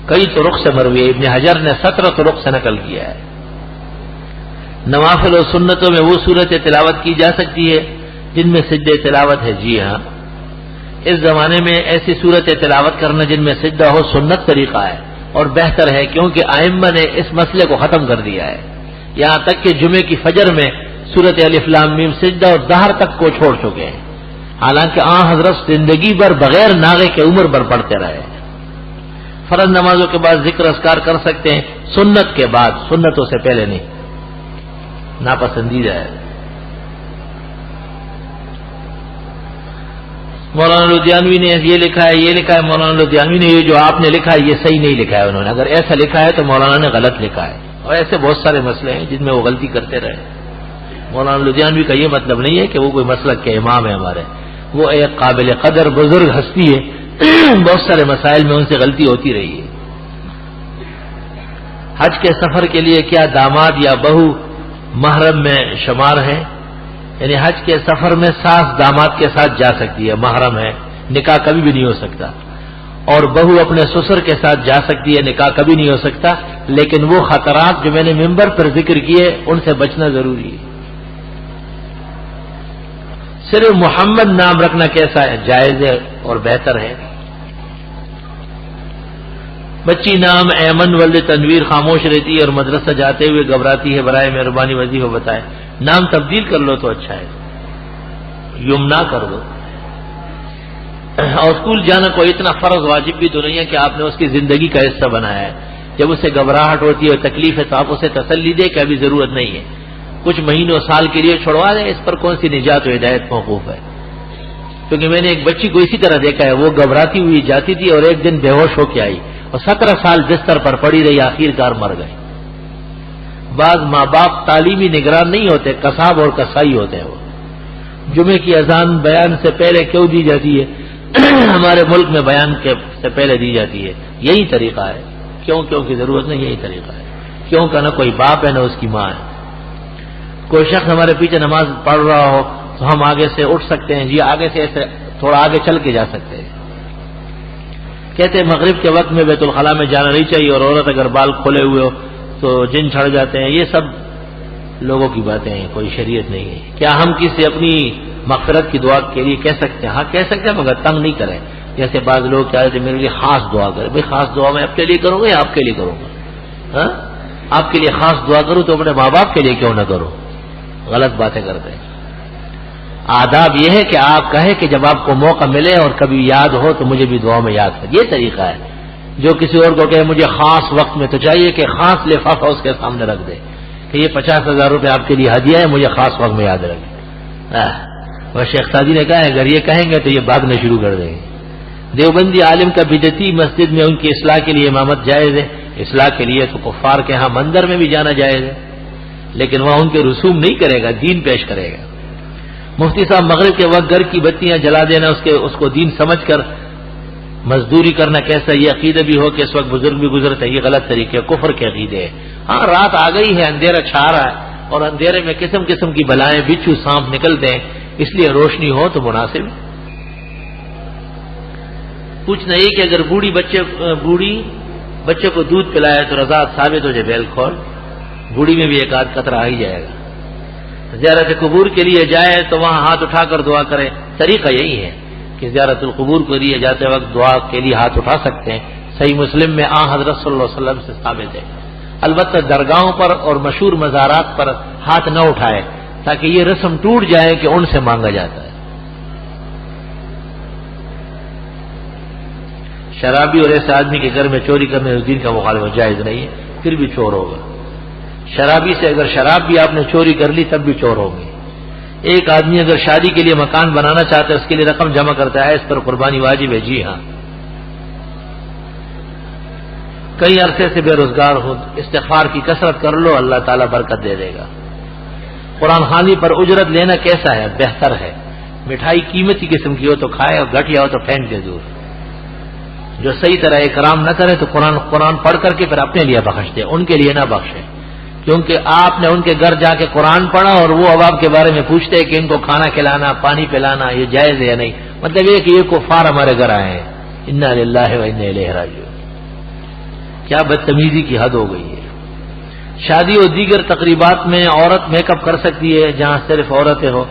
کئی طرق سے مروی ہے، ابن حجر نے 17 طرق سے نقل کیا ہے۔ نوافل و سنتوں میں وہ صورت تلاوت کی جا سکتی ہے جن میں سجدہ تلاوت ہے، جی ہاں، اس زمانے میں ایسی صورت تلاوت کرنا جن میں سجدہ ہو سنت طریقہ ہے اور بہتر ہے، کیونکہ ائمہ نے اس مسئلے کو ختم کر دیا ہے، یہاں تک کہ جمعے کی فجر میں سورۃ الف لام میم سجدہ اور دہر تک کو چھوڑ چکے ہیں، حالانکہ حضرت زندگی بھر بغیر ناغے کے عمر بھر پڑھتے رہے۔ فرض نمازوں کے بعد ذکر اذکار کر سکتے ہیں، سنت کے بعد، سنتوں سے پہلے نہیں، ناپسندیدہ ہے۔ مولانا لدھیانوی نے یہ لکھا ہے، مولانا لدھیانوی نے یہ جو آپ نے لکھا ہے یہ صحیح نہیں لکھا ہے انہوں نے، اگر ایسا لکھا ہے تو مولانا نے غلط لکھا ہے، اور ایسے بہت سارے مسئلے ہیں جن میں وہ غلطی کرتے رہے۔ مولانا لدھیانوی کا یہ مطلب نہیں ہے کہ وہ کوئی مسلک کے امام ہے ہمارے، وہ ایک قابل قدر بزرگ ہستی ہے، بہت سارے مسائل میں ان سے غلطی ہوتی رہی ہے۔ حج کے سفر کے لیے کیا داماد یا بہو محرم میں شمار ہے؟ یعنی حج کے سفر میں ساس داماد کے ساتھ جا سکتی ہے، محرم ہے، نکاح کبھی بھی نہیں ہو سکتا، اور بہو اپنے سسر کے ساتھ جا سکتی ہے، نکاح کبھی نہیں ہو سکتا، لیکن وہ خطرات جو میں نے ممبر پر ذکر کیے ان سے بچنا ضروری ہے۔ صرف محمد نام رکھنا کیسا ہے؟ جائز ہے اور بہتر ہے۔ بچی نام ایمن ولد تنویر خاموش رہتی ہے اور مدرسہ جاتے ہوئے گھبراتی ہے، برائے مہربانی وظیفہ بتائے۔ نام تبدیل کر لو تو اچھا ہے، یمنا کر دو۔ اور اسکول جانا کوئی اتنا فرض واجب بھی تو نہیں ہے کہ آپ نے اس کی زندگی کا حصہ بنایا ہے، جب اسے گھبراہٹ ہوتی ہے اور تکلیف ہے تو آپ اسے تسلی دے کہ ابھی ضرورت نہیں ہے، کچھ مہینوں سال کے لیے چھوڑوا دیں، اس پر کون سی نجات و ہدایت موقوف ہے۔ کیونکہ میں نے ایک بچی کو اسی طرح دیکھا ہے، وہ گھبراتی ہوئی جاتی تھی اور ایک دن بے ہوش ہو کے آئی اور 17 سال بستر پر پڑی رہی، آخر کار مر گئی۔ بعض ماں باپ تعلیمی نگران نہیں ہوتے، قصاب اور قصائی ہوتے ہیں۔ وہ جمعے کی اذان بیان سے پہلے کیوں دی جاتی ہے؟ ہمارے ملک میں بیان سے پہلے دی جاتی ہے، یہی طریقہ ہے۔ کیوں کی ضرورت نہیں، یہی طریقہ ہے۔ کیوں کا نہ کوئی باپ ہے نہ اس کی ماں ہے۔ کوئی شخص ہمارے پیچھے نماز پڑھ رہا ہو تو ہم آگے سے اٹھ سکتے ہیں، جی آگے سے ایسے تھوڑا آگے چل کے جا سکتے ہیں۔ کہتے ہیں مغرب کے وقت میں بیت الخلاء میں جانا نہیں چاہیے، اور عورت اگر بال کھولے ہوئے ہو تو جن چھڑ جاتے ہیں، یہ سب لوگوں کی باتیں ہیں، کوئی شریعت نہیں ہے۔ کیا ہم کسی اپنی مغفرت کی دعا کے لیے کہہ سکتے ہیں؟ ہاں کہہ سکتے ہیں، مگر تنگ نہیں کریں۔ جیسے بعض لوگ کہہ رہے تھے میرے لیے خاص دعا کریں، بھائی خاص دعا میں اپنے لیے کروں گا یا آپ کے لیے کروں گا؟ ہاں آپ کے لیے خاص دعا کروں تو اپنے ماں باپ کے لیے کیوں نہ کروں؟ غلط باتیں کرتے ہیں۔ آداب یہ ہے کہ آپ کہیں کہ جب آپ کو موقع ملے اور کبھی یاد ہو تو مجھے بھی دعا میں یاد کر، یہ طریقہ ہے۔ جو کسی اور کو کہے مجھے خاص وقت میں، تو چاہیے کہ خاص لفافہ اس کے سامنے رکھ دے کہ یہ 50,000 روپے آپ کے لیے ہدیہ ہے، مجھے خاص وقت میں یاد رکھے۔ اور شیخ سعدی نے کہا ہے اگر یہ کہیں گے تو یہ بھاگنا شروع کر دیں گے۔ دیوبندی عالم کا بدعتی مسجد میں ان کی اصلاح کے لیے امامت جائز ہے؟ اصلاح کے لیے تو کفار کے ہاں مندر میں بھی جانا جائز ہے، لیکن وہاں ان کے رسوم نہیں کرے گا، دین پیش کرے گا۔ مفتی صاحب مغرب کے وقت گھر کی بتیاں جلا دینا، اس کو دین سمجھ کر مزدوری کرنا کیسا؟ یہ عقیدہ بھی ہو کہ اس وقت بزرگ بھی گزرتا ہے، یہ غلط طریقے، کفر کے عقیدے ہے۔ ہاں رات آ گئی ہے، اندھیرا چھا رہا ہے، اور اندھیرے میں قسم قسم کی بلائیں، بچھو سانپ نکلتے ہیں، اس لیے روشنی ہو تو مناسب ہے۔ پوچھنا یہ کہ اگر بوڑھی بچے کو دودھ پلائے تو رضاعت ثابت ہو جائے؟ بیل کھول، بوڑھی میں بھی ایک آدھ قطرہ آ ہی جائے گا۔ زیارت قبور کے لیے جائے تو وہاں ہاتھ اٹھا کر دعا کرے، طریقہ یہی ہے کہ زیارت القبور کے لیے جاتے وقت دعا کے لیے ہاتھ اٹھا سکتے ہیں، صحیح مسلم میں حضرت صلی اللہ علیہ وسلم سے ثابت ہے۔ البتہ درگاہوں پر اور مشہور مزارات پر ہاتھ نہ اٹھائے تاکہ یہ رسم ٹوٹ جائے کہ ان سے مانگا جاتا ہے۔ شرابی اور ایسے آدمی کے گھر میں چوری کرنے دین کا مخالفت جائز نہیں ہے، پھر بھی چور ہوگا۔ شرابی سے اگر شراب بھی آپ نے چوری کر لی تب بھی چور ہوگی۔ ایک آدمی اگر شادی کے لیے مکان بنانا چاہتا ہے، اس کے لیے رقم جمع کرتا ہے، اس پر قربانی واجب ہے؟ جی ہاں۔ کئی عرصے سے بے روزگار ہو، استغفار کی کثرت کر لو، اللہ تعالیٰ برکت دے دے گا۔ قرآن خوانی پر اجرت لینا کیسا ہے؟ بہتر ہے۔ مٹھائی قیمتی قسم کی ہو تو کھائے، اور گھٹیا ہو تو پھینک دے دور۔ جو صحیح طرح اکرام نہ کرے تو قرآن پڑھ کر کے پھر اپنے لیے بخش دے، ان کے لیے نہ بخشے، کیونکہ آپ نے ان کے گھر جا کے قرآن پڑھا اور وہ اب آپ کے بارے میں پوچھتے ہیں کہ ان کو کھانا کھلانا، پانی پلانا یہ جائز ہے یا نہیں۔ مطلب یہ کہ یہ کفار ہمارے گھر آئے ہیں، انا للہ و انا الیہ راجعون۔ کیا بدتمیزی کی حد ہو گئی ہے۔ شادی اور دیگر تقریبات میں عورت میک اپ کر سکتی ہے جہاں صرف عورتیں ہو،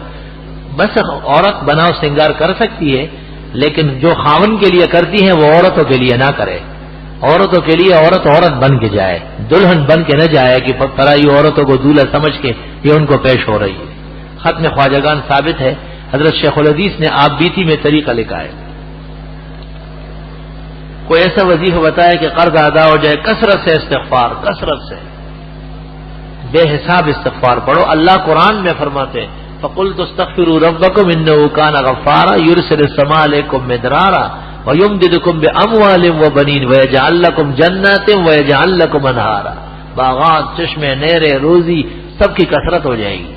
بس عورت بناؤ سنگار کر سکتی ہے، لیکن جو خاون کے لیے کرتی ہیں وہ عورتوں کے لیے نہ کرے۔ عورتوں کے لیے عورت بن کے جائے، دلہن بن کے نہ جائے کہ پرائی عورتوں کو دولہا سمجھ کے یہ ان کو پیش ہو رہی ہے۔ ختم خواجگان ثابت ہے، حضرت شیخ الحدیث نے آپ بیتی میں طریقہ لکھا ہے۔ کوئی ایسا وظیفہ بتایا کہ قرض ادا ہو جائے، کثرت سے استغفار، کثرت سے بے حساب استغفار پڑھو۔ اللہ قرآن میں فرماتے ہیں فَقُلْتُ اسْتَغْفِرُوا رَبَّكُمْ إِنَّهُ كَانَ غَفَّارًا يُرْسِلِ السَّمَاءَ عَلَيْكُمْ مِدْرَارًا وَيُمْدِدْكُمْ بِأَمْوَالٍ وَبَنِينَ وَيَجْعَلْ لَكُمْ جَنَّاتٍ وَيَجْعَلْ لَكُمْ أَنْهَارًا۔ باغات، چشمے، نہریں، روزی سب کی کثرت ہو جائے گی۔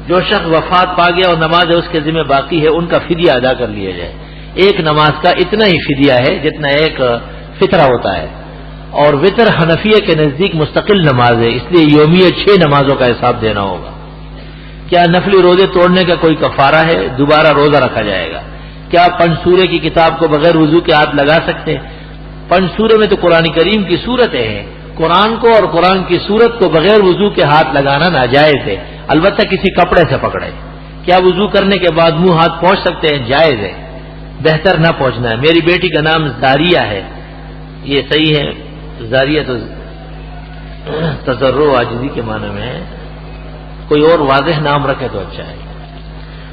جو شخص وفات پا گیا اور نماز اس کے ذمہ باقی ہے ان کا فدیہ ادا کر لیا جائے۔ ایک نماز کا اتنا ہی فدیہ ہے جتنا ایک فطرہ ہوتا ہے، اور وطر حنفیہ کے نزدیک مستقل نماز ہے، اس لیے یومیہ 6 نمازوں کا حساب دینا ہوگا۔ کیا نفلی روزے توڑنے کا کوئی کفارہ ہے؟ دوبارہ روزہ رکھا جائے گا۔ کیا پنجسورے کی کتاب کو بغیر وضو کے ہاتھ لگا سکتے ہیں؟ پنجسورے میں تو قرآن کریم کی صورتیں ہیں، قرآن کو اور قرآن کی صورت کو بغیر وضو کے ہاتھ لگانا ناجائز ہے، البتہ کسی کپڑے سے پکڑے۔ کیا وضو کرنے کے بعد منہ ہاتھ پہنچ سکتے ہیں؟ جائز ہے، بہتر نہ پہنچنا ہے۔ میری بیٹی کا نام زاریہ ہے، یہ صحیح ہے، زاریہ تو تضرع عاجزی کے معنی میں ہے، کوئی اور واضح نام رکھے تو اچھا ہے۔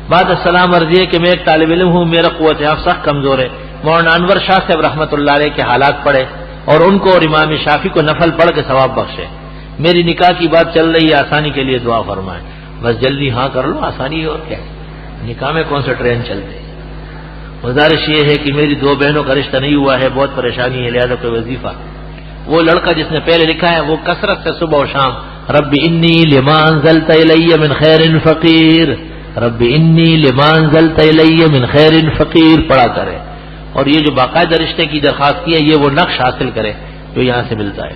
بعد السلام عرض ہے کہ میں ایک طالب علم ہوں، میرا قوت حفظ سخت کمزور ہے۔ مولانا انور شاہ صاحب رحمۃ اللہ علیہ کے حالات پڑھے اور ان کو اور امام شافعی کو نفل پڑھ کے ثواب بخشے۔ میری نکاح کی بات چل رہی ہے، آسانی کے لیے دعا فرمائیں۔ بس جلدی ہاں کر لو، آسانی اور کیا ہے، نکاح میں کون سا ٹرین چلتے ہیں۔ گزارش یہ ہے کہ میری 2 بہنوں کا رشتہ نہیں ہوا ہے، بہت پریشانی ہے، لہذا کوئی وظیفہ۔ وہ لڑکا جس نے پہلے لکھا ہے وہ کثرت سے صبح و شام رب انی لما انزلت الی من خیر فقیر، رب انی لما انزلت الی من خیر فقیر پڑھا کرے، اور یہ جو باقاعدہ رشتے کی درخواست کی ہے یہ وہ نقش حاصل کرے جو یہاں سے ملتا ہے۔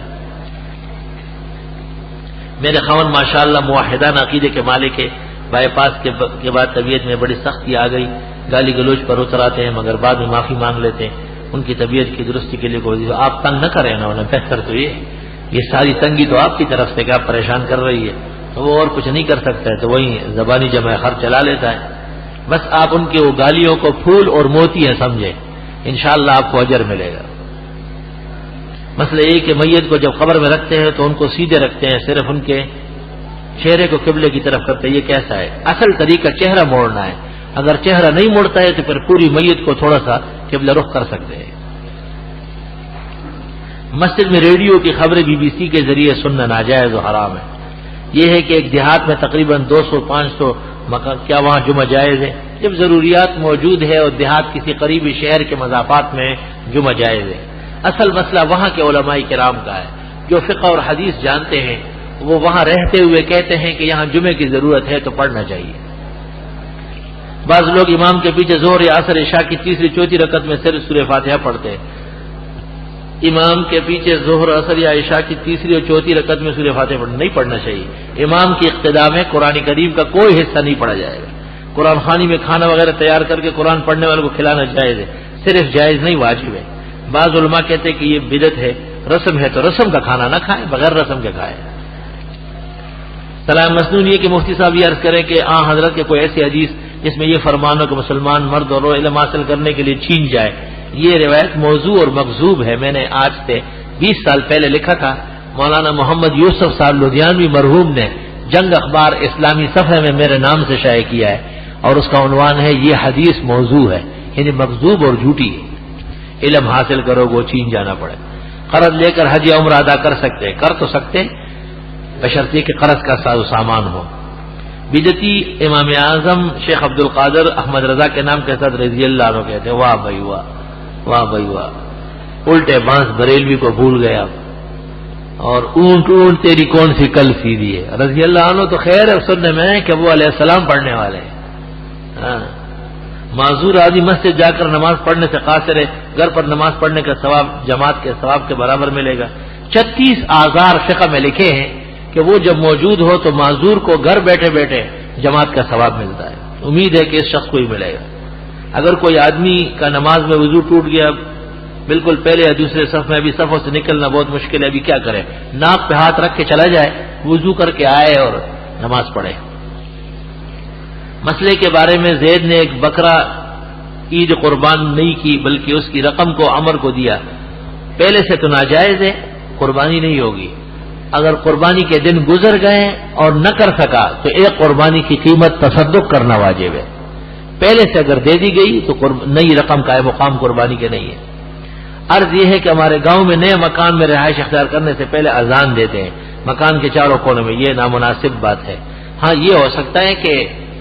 میرے خاوند ماشاءاللہ موحدان عقیدے کے مالک ہے، بائی پاس کے بعد طبیعت میں بڑی سختی آ گئی، گالی گلوچ پر اتر آتے ہیں مگر بعد میں معافی مانگ لیتے ہیں۔ ان کی طبیعت کی درستی کے لیے کوئی آپ تنگ نہ کریں نا، انہیں بہتر تو یہ ساری تنگی تو آپ کی طرف سے کہ آپ پریشان کر رہی ہے، تو وہ اور کچھ نہیں کر سکتا ہے، تو وہی زبانی جمع خرچ چلا لیتا ہے۔ بس آپ ان کے وہ گالیوں کو پھول اور موتی ہیں سمجھے، انشاءاللہ آپ کو اجر ملے گا۔ مسئلہ یہ کہ میت کو جب قبر میں رکھتے ہیں تو ان کو سیدھے رکھتے ہیں، صرف ان کے چہرے کو قبلے کی طرف کرتے ہیں، یہ کیسا ہے؟ اصل طریقہ چہرہ موڑنا ہے، اگر چہرہ نہیں مڑتا ہے تو پھر پوری میت کو تھوڑا سا قبلہ رخ کر سکتے ہیں۔ مسجد میں ریڈیو کی خبریں BBC کے ذریعے سننا ناجائز و حرام ہے۔ یہ ہے کہ ایک دیہات میں تقریباً 200-500 مکان، کیا وہاں جمعہ جائز ہے؟ جب ضروریات موجود ہے اور دیہات کسی قریبی شہر کے مضافات میں جمعہ جائز ہے۔ اصل مسئلہ وہاں کے علماء کرام کا ہے، جو فقہ اور حدیث جانتے ہیں، وہ وہاں رہتے ہوئے کہتے ہیں کہ یہاں جمعے کی ضرورت ہے تو پڑھنا چاہیے۔ بعض لوگ امام کے پیچھے ظہر یا عصر عشاء کی تیسری چوتھی رکعت میں صرف سورہ فاتحہ پڑھتے ہیں۔ امام کے پیچھے ظہر، عصر یا عشاء کی تیسری اور چوتھی رکعت میں سورہ فاتحہ نہیں پڑھنا چاہیے۔ امام کی اقتداء میں قرآن کریم کا کوئی حصہ نہیں پڑھا جائے گا۔ قرآن خوانی میں کھانا وغیرہ تیار کر کے قرآن پڑھنے والوں کو کھلانا جائز ہے، صرف جائز نہیں واجب ہے۔ بعض علماء کہتے ہیں کہ یہ بدعت ہے، رسم ہے تو رسم کا کھانا نہ کھائیں، بغیر رسم کے کھائیں۔ سلام مسنون یہ کہ مفتی صاحب یہ عرض کریں کہ حضرت کے کوئی ایسی حدیث جس میں یہ فرمان ہو کہ مسلمان مرد اور علم حاصل کرنے کے لیے چھین جائے، یہ روایت موضوع اور مکذوب ہے۔ میں نے آج سے 20 سال پہلے لکھا تھا، مولانا محمد یوسف صاحب لدھیانوی مرحوم نے جنگ اخبار اسلامی صفحے میں میرے نام سے شائع کیا ہے، اور اس کا عنوان ہے یہ حدیث موضوع ہے، یعنی مکذوب اور جھوٹی ہے۔ علم حاصل کرو وہ چھین جانا پڑے۔ قرض لے کر حج یا عمرہ ادا کر تو سکتے بشرطیے کہ قرض کا ساز و سامان ہو۔ بدعتی امام اعظم شیخ عبد القادر احمد رضا کے نام کے ساتھ رضی اللہ عنہ کہتے ہیں، واہ بھائی واہ، واہ بھائی واہ۔ الٹے بانس بریلوی کو بھول گیا، اور اونٹ اونٹ تیری کون سی کل سیدھی ہے۔ رضی اللہ عنہ تو خیر ہے سننے میں کہ وہ علیہ السلام پڑھنے والے ہیں۔ ہاں، معذور آدمی مسجد جا کر نماز پڑھنے سے قاصر ہے، گھر پر نماز پڑھنے کا ثواب جماعت کے ثواب کے برابر ملے گا۔ 36 آزار فقہ میں لکھے ہیں کہ وہ جب موجود ہو تو معذور کو گھر بیٹھے بیٹھے جماعت کا ثواب ملتا ہے۔ امید ہے کہ اس شخص کو ہی ملے گا۔ اگر کوئی آدمی کا نماز میں وضو ٹوٹ گیا، بالکل پہلے یا دوسرے صف میں، ابھی صفوں سے نکلنا بہت مشکل ہے، ابھی کیا کرے؟ ناک پہ ہاتھ رکھ کے چلا جائے، وضو کر کے آئے اور نماز پڑھے۔ مسئلے کے بارے میں زید نے ایک بکرا عید قربان نہیں کی بلکہ اس کی رقم کو عمر کو دیا، پہلے سے تو ناجائز ہے، قربانی نہیں ہوگی۔ اگر قربانی کے دن گزر گئے اور نہ کر سکا تو ایک قربانی کی قیمت تصدق کرنا واجب ہے۔ پہلے سے اگر دے دی گئی تو نئی رقم کا مقام قربانی کے نہیں ہے۔ عرض یہ ہے کہ ہمارے گاؤں میں نئے مکان میں رہائش اختیار کرنے سے پہلے اذان دیتے ہیں مکان کے چاروں کونوں میں، یہ نامناسب بات ہے۔ ہاں، یہ ہو سکتا ہے کہ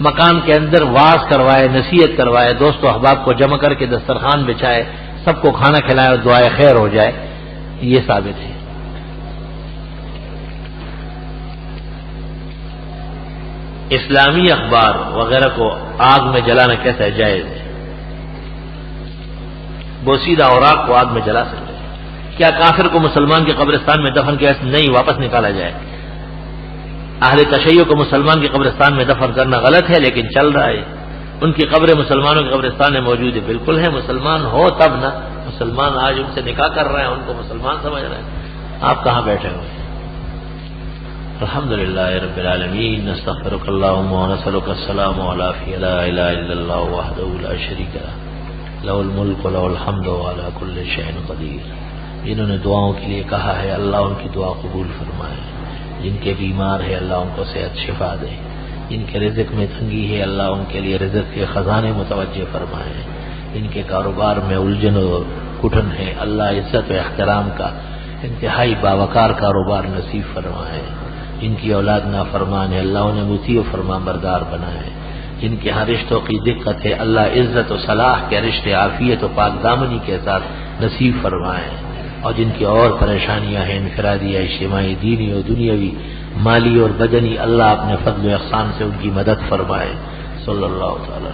مکان کے اندر واز کروائے، نصیحت کروائے، دوست و احباب کو جمع کر کے دسترخوان بچھائے، سب کو کھانا کھلائے اور دعائے خیر ہو جائے، یہ ثابت ہے۔ اسلامی اخبار وغیرہ کو آگ میں جلانا کیسا جائز ہے؟ بوسیدہ اوراق کو آگ میں جلا سکتے ہیں۔ کیا کافر کو مسلمان کے قبرستان میں دفن کیا؟ نہیں، واپس نکالا جائے۔ اہل تشیع کو مسلمان کے قبرستان میں دفن کرنا غلط ہے، لیکن چل رہا ہے۔ ان کی قبریں مسلمانوں کے قبرستان میں موجود ہے، بالکل ہے، مسلمان ہو تب نہ۔ مسلمان آج ان سے نکاح کر رہے ہیں، ان کو مسلمان سمجھ رہے ہیں، آپ کہاں بیٹھے ہوئے ہیں؟ الحمدللہ رب العالمین، نستغفرک اللہم ونسألک السلام علی لا الہ الا اللہ وحدہ لا شریک لہ، لہ الملک و لہ الحمد وعلی کل شیء قدیر۔ جنہوں نے دعاؤں کے لیے کہا ہے اللہ ان کی دعا قبول فرمائے، جن کے بیمار ہے اللہ ان کو صحت شفا دے، جن کے رزق میں تنگی ہے اللہ ان کے لیے رزق کے خزانے متوجہ فرمائے، جن کے کاروبار میں الجھن و گھٹن ہے اللہ عزت و احترام کا انتہائی باوقار کاروبار نصیب فرمائے، جن کی اولاد نافرمان ہے اللہ انہیں مطیع و فرمان بردار بنائے، جن کے ہاں رشتوں کی دقت ہے اللہ عزت و صلاح کے رشتے عافیت و پاک دامنی کے ساتھ نصیب فرمائے، اور جن کی اور پریشانیاں ہیں انفرادی یا اجتماعی، دینی و دنیاوی، مالی اور بدنی، اللہ اپنے فضل و احسان سے ان کی مدد فرمائے۔ صلی اللہ تعالی